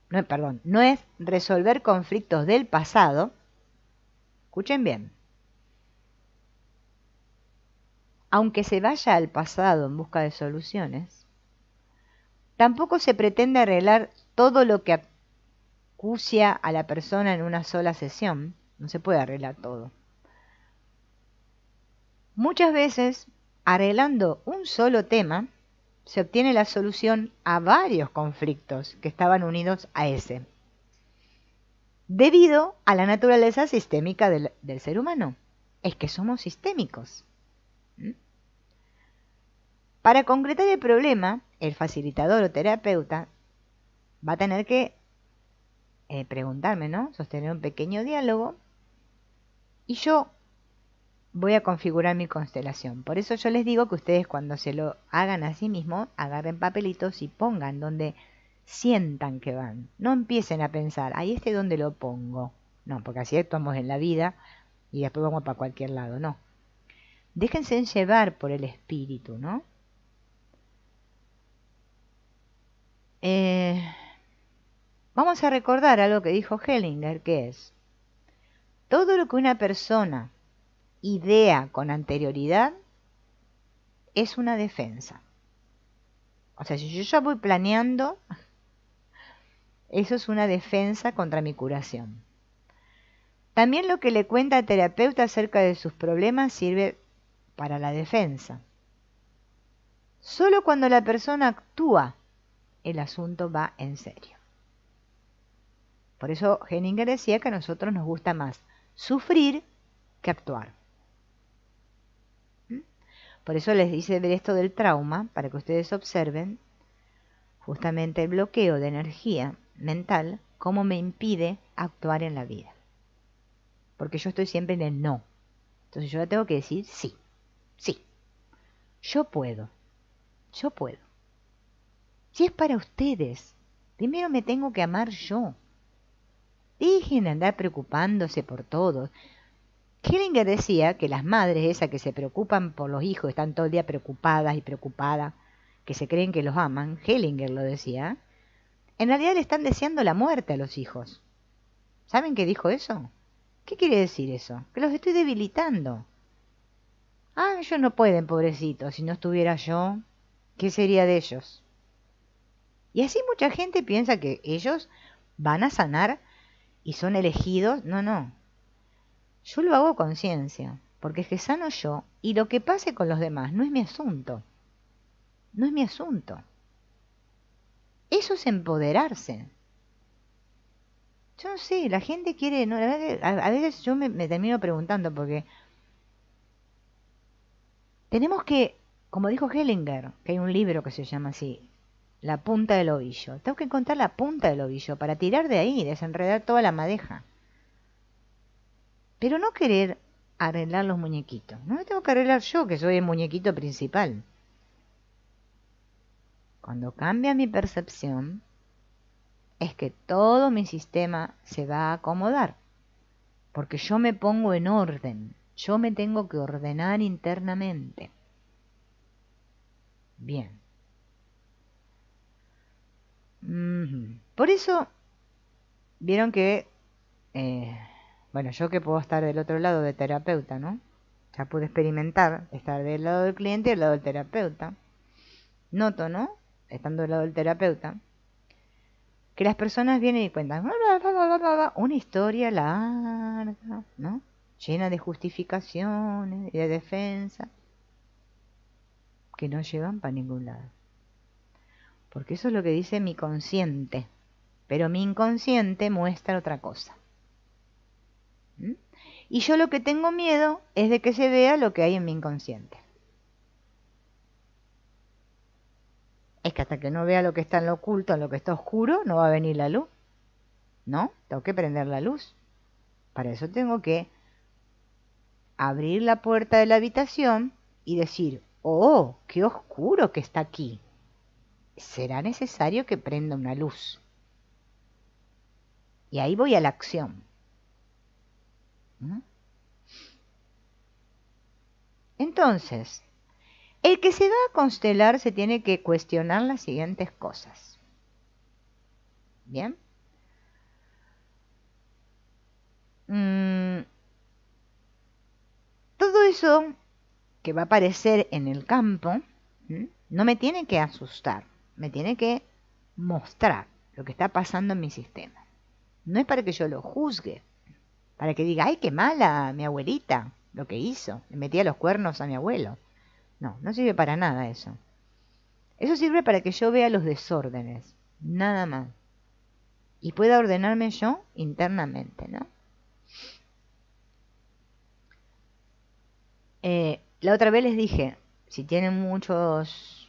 no es resolver conflictos del pasado. Escuchen bien. Aunque se vaya al pasado en busca de soluciones, tampoco se pretende arreglar todo lo que acucia a la persona en una sola sesión. No se puede arreglar todo. Muchas veces, arreglando un solo tema, se obtiene la solución a varios conflictos que estaban unidos a ese, debido a la naturaleza sistémica del ser humano. Es que somos sistémicos. ¿Mm? Para concretar el problema, el facilitador o terapeuta va a tener que preguntarme, ¿no? Sostener un pequeño diálogo y yo voy a configurar mi constelación. Por eso yo les digo que ustedes cuando se lo hagan a sí mismos, agarren papelitos y pongan donde sientan que van. No empiecen a pensar, ahí este dónde lo pongo. No, porque así actuamos en la vida y después vamos para cualquier lado, no. Déjense llevar por el espíritu, ¿no? Vamos a recordar algo que dijo Hellinger, que es, todo lo que una persona idea con anterioridad es una defensa. O sea, si yo ya voy planeando, eso es una defensa contra mi curación. También lo que le cuenta al terapeuta acerca de sus problemas sirve para la defensa. Solo cuando la persona actúa, el asunto va en serio. Por eso Hellinger decía que a nosotros nos gusta más sufrir que actuar. Por eso les dice ver esto del trauma, para que ustedes observen justamente el bloqueo de energía mental, cómo me impide actuar en la vida. Porque yo estoy siempre en el no. Entonces yo tengo que decir sí, sí. Yo puedo, yo puedo. Si es para ustedes, primero me tengo que amar yo. Dejen de andar preocupándose por todo. Hellinger decía que las madres esas que se preocupan por los hijos, están todo el día preocupadas y preocupadas, que se creen que los aman, Hellinger lo decía, en realidad le están deseando la muerte a los hijos. ¿Saben qué dijo eso? ¿Qué quiere decir eso? Que los estoy debilitando. Ah, ellos no pueden, pobrecitos, si no estuviera yo, ¿qué sería de ellos? Y así mucha gente piensa que ellos van a sanar y son elegidos. No, no. Yo lo hago con conciencia, porque es que sano yo y lo que pase con los demás no es mi asunto. No es mi asunto. Eso es empoderarse. Yo no sé, la gente quiere, no, la verdad que a veces yo me termino preguntando porque tenemos que, como dijo Hellinger, que hay un libro que se llama así, La punta del ovillo. Tengo que encontrar la punta del ovillo para tirar de ahí, desenredar toda la madeja. Pero no querer arreglar los muñequitos. No me tengo que arreglar yo, que soy el muñequito principal. Cuando cambia mi percepción, es que todo mi sistema se va a acomodar. Porque yo me pongo en orden. Yo me tengo que ordenar internamente. Bien. Por eso, vieron que, bueno, yo que puedo estar del otro lado de terapeuta, ¿no? Ya pude experimentar estar del lado del cliente y del lado del terapeuta. Noto, ¿no? Estando del lado del terapeuta, que las personas vienen y cuentan una historia larga, ¿no? Llena de justificaciones y de defensa, que no llevan para ningún lado. Porque eso es lo que dice mi consciente, pero mi inconsciente muestra otra cosa. ¿Mm? Y yo lo que tengo miedo es de que se vea lo que hay en mi inconsciente. Es que hasta que no vea lo que está en lo oculto, en lo que está oscuro, no va a venir la luz. ¿No? Tengo que prender la luz. Para eso tengo que abrir la puerta de la habitación y decir, oh, qué oscuro que está aquí. Será necesario que prenda una luz. Y ahí voy a la acción. ¿Mm? Entonces, el que se va a constelar se tiene que cuestionar las siguientes cosas. ¿Bien? Todo eso que va a aparecer en el campo, no me tiene que asustar, me tiene que mostrar lo que está pasando en mi sistema. No es para que yo lo juzgue, para que diga, ay, qué mala mi abuelita, lo que hizo, le metía los cuernos a mi abuelo. No, no sirve para nada eso. Eso sirve para que yo vea los desórdenes, nada más. Y pueda ordenarme yo internamente, ¿no? La otra vez les dije, si tienen muchas,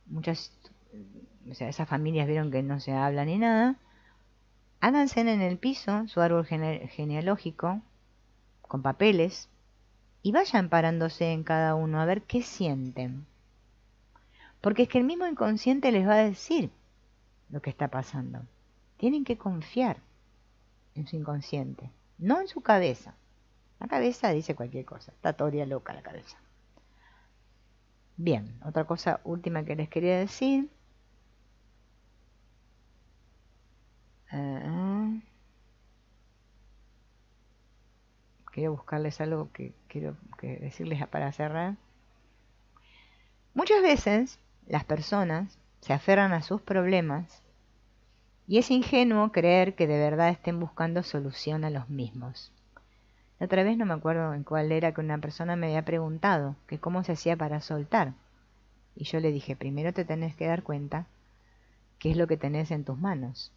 o sea, esas familias vieron que no se habla ni nada, háganse en el piso su árbol genealógico con papeles y vayan parándose en cada uno a ver qué sienten. Porque es que el mismo inconsciente les va a decir lo que está pasando. Tienen que confiar en su inconsciente, no en su cabeza. La cabeza dice cualquier cosa, está todavía loca la cabeza. Bien, otra cosa última que les quería decir. Quiero buscarles algo que quiero decirles para cerrar. Muchas veces las personas se aferran a sus problemas y es ingenuo creer que de verdad estén buscando solución a los mismos. La otra vez no me acuerdo en cuál era que una persona me había preguntado que cómo se hacía para soltar. Y yo le dije, primero te tenés que dar cuenta qué es lo que tenés en tus manos.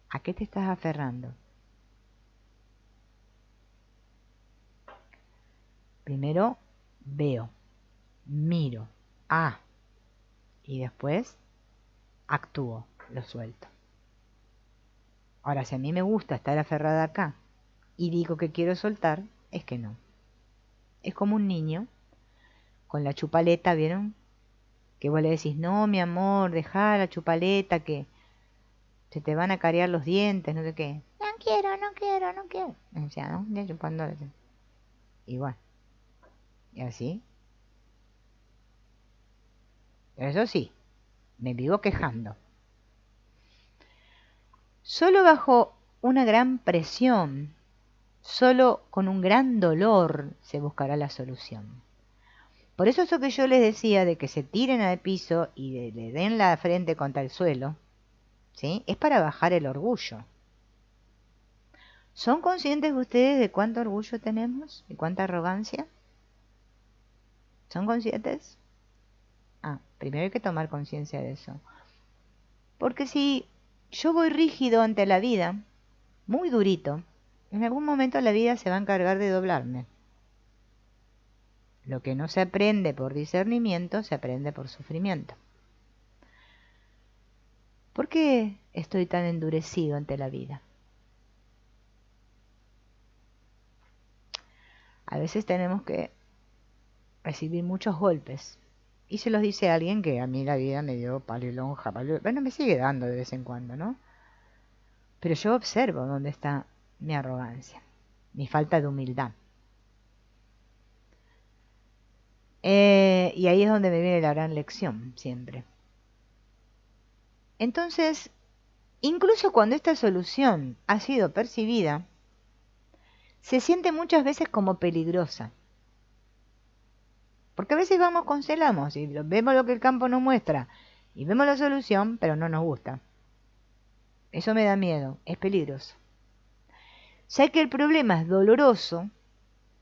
¿A qué te estás aferrando? Primero veo, miro, y después actúo, lo suelto. Ahora, si a mí me gusta estar aferrada acá y digo que quiero soltar, es que no. Es como un niño con la chupaleta, ¿vieron? Que vos le decís, no, mi amor, dejá la chupaleta, que se te van a carear los dientes, no sé qué. No quiero, no quiero, no quiero. O sea, ¿no? Ya chupando. Igual. Y así. Pero eso sí, me vivo quejando. Solo bajo una gran presión, solo con un gran dolor se buscará la solución. Por eso que yo les decía de que se tiren al piso y le den la frente contra el suelo, ¿sí? Es para bajar el orgullo. ¿Son conscientes ustedes de cuánto orgullo tenemos y cuánta arrogancia? ¿Son conscientes? Primero hay que tomar conciencia de eso. Porque si yo voy rígido ante la vida, muy durito, en algún momento la vida se va a encargar de doblarme. Lo que no se aprende por discernimiento, se aprende por sufrimiento. ¿Por qué estoy tan endurecido ante la vida? A veces tenemos que recibir muchos golpes. Y se los dice a alguien que a mí la vida me dio palo y lonja. Bueno, me sigue dando de vez en cuando, ¿no? Pero yo observo dónde está mi arrogancia, mi falta de humildad. Y ahí es donde me viene la gran lección, siempre. Entonces, incluso cuando esta solución ha sido percibida, se siente muchas veces como peligrosa. Porque a veces vamos, constelamos y vemos lo que el campo nos muestra y vemos la solución, pero no nos gusta. Eso me da miedo, es peligroso. Sé que el problema es doloroso,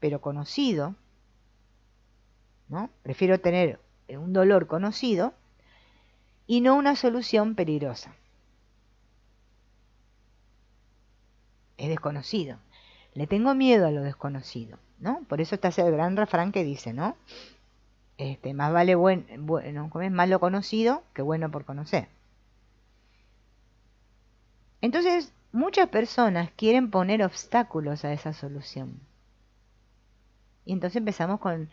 pero conocido, ¿no? Prefiero tener un dolor conocido y no una solución peligrosa. Es desconocido. Le tengo miedo a lo desconocido, ¿no? Por eso está ese gran refrán que dice, ¿no? Más vale malo conocido que bueno por conocer. Entonces, muchas personas quieren poner obstáculos a esa solución. Y entonces empezamos con,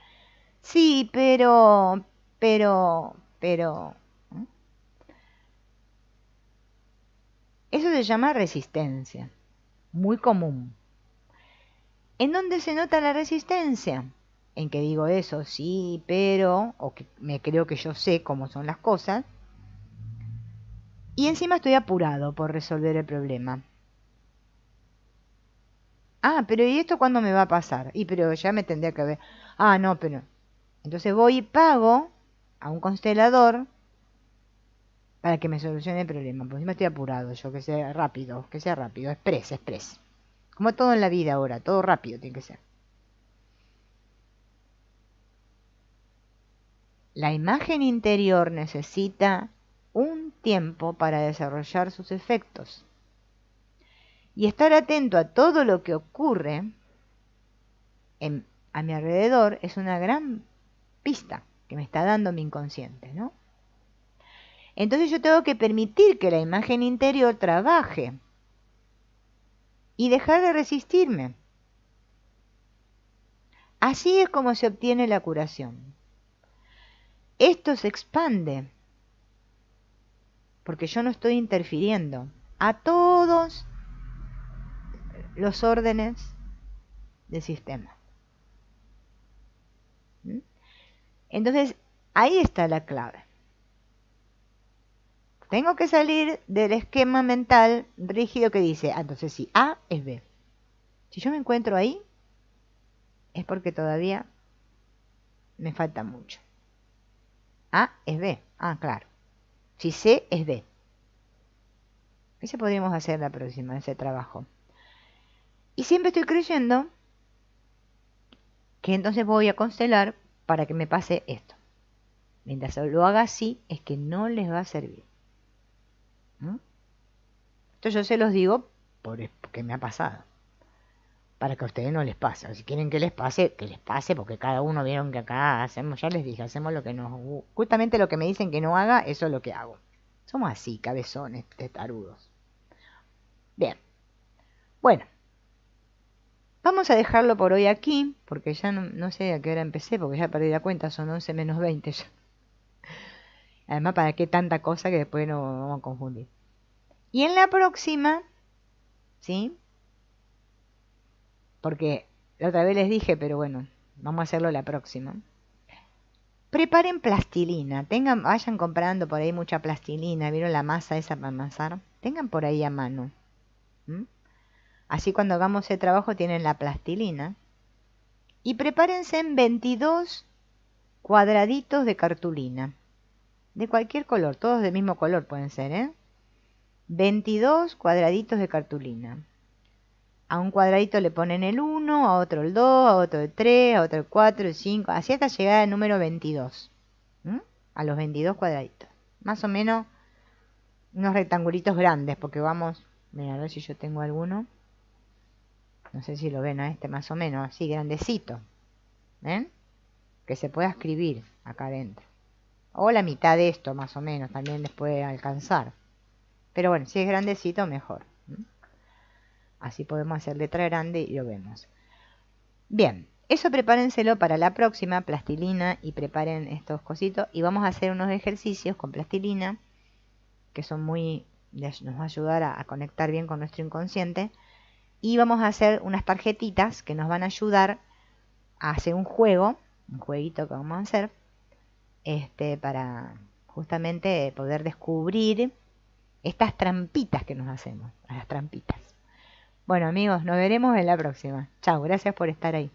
sí, pero, ¿no? Eso se llama resistencia, muy común. ¿En dónde se nota la resistencia? En que digo eso, sí, pero, o que me creo que yo sé cómo son las cosas, y encima estoy apurado por resolver el problema. Pero ¿y esto cuándo me va a pasar? Pero ya me tendría que ver. No, pero... Entonces voy y pago a un constelador para que me solucione el problema. Pues me estoy apurado, yo que sea rápido, express. Como todo en la vida ahora, todo rápido tiene que ser. la imagen interior necesita un tiempo para desarrollar sus efectos. Y estar atento a todo lo que ocurre a mi alrededor es una gran pista que me está dando mi inconsciente, ¿no? Entonces yo tengo que permitir que la imagen interior trabaje y dejar de resistirme. Así es como se obtiene la curación. Esto se expande porque yo no estoy interfiriendo a todos los órdenes del sistema. ¿Mm? Entonces, ahí está la clave. Tengo que salir del esquema mental rígido que dice, entonces si A es B. Si yo me encuentro ahí, es porque todavía me falta mucho. A es B. Claro. Si C es D. Ese podríamos hacer la próxima, ese trabajo. Y siempre estoy creyendo que entonces voy a constelar para que me pase esto. Mientras lo haga así, es que no les va a servir. Esto yo se los digo porque me ha pasado. Para que a ustedes no les pase. Si quieren que les pase, porque cada uno vieron que acá hacemos, ya les dije, hacemos lo que nos... Justamente lo que me dicen que no haga, eso es lo que hago. Somos así, cabezones, testarudos. Bien. Bueno. Vamos a dejarlo por hoy aquí, porque ya no sé a qué hora empecé, porque ya perdí la cuenta, son 11 menos 20 ya. Además, ¿para qué tanta cosa que después nos vamos a confundir? Y en la próxima, ¿sí? Porque la otra vez les dije, pero bueno, vamos a hacerlo la próxima. Preparen plastilina, vayan comprando por ahí mucha plastilina, ¿vieron la masa esa para amasar? Tengan por ahí a mano. Así cuando hagamos el trabajo tienen la plastilina. Y prepárense en 22 cuadraditos de cartulina. De cualquier color, todos del mismo color pueden ser, ¿eh? 22 cuadraditos de cartulina. A un cuadradito le ponen el 1, a otro el 2, a otro el 3, a otro el 4, el 5, así hasta llegar al número 22. A los 22 cuadraditos. Más o menos unos rectangulitos grandes, porque vamos, mira, a ver si yo tengo alguno. No sé si lo ven a este más o menos, así grandecito. ¿Ven? Que se pueda escribir acá adentro. O la mitad de esto más o menos también les puede alcanzar. Pero bueno, si es grandecito mejor. Así podemos hacer letra grande y lo vemos. Bien, eso prepárenselo para la próxima, plastilina, y preparen estos cositos. Y vamos a hacer unos ejercicios con plastilina que son nos va a ayudar a conectar bien con nuestro inconsciente. Y vamos a hacer unas tarjetitas que nos van a ayudar a hacer un jueguito que vamos a hacer, para justamente poder descubrir estas trampitas que nos hacemos, las trampitas. Bueno amigos, nos veremos en la próxima. Chao, gracias por estar ahí.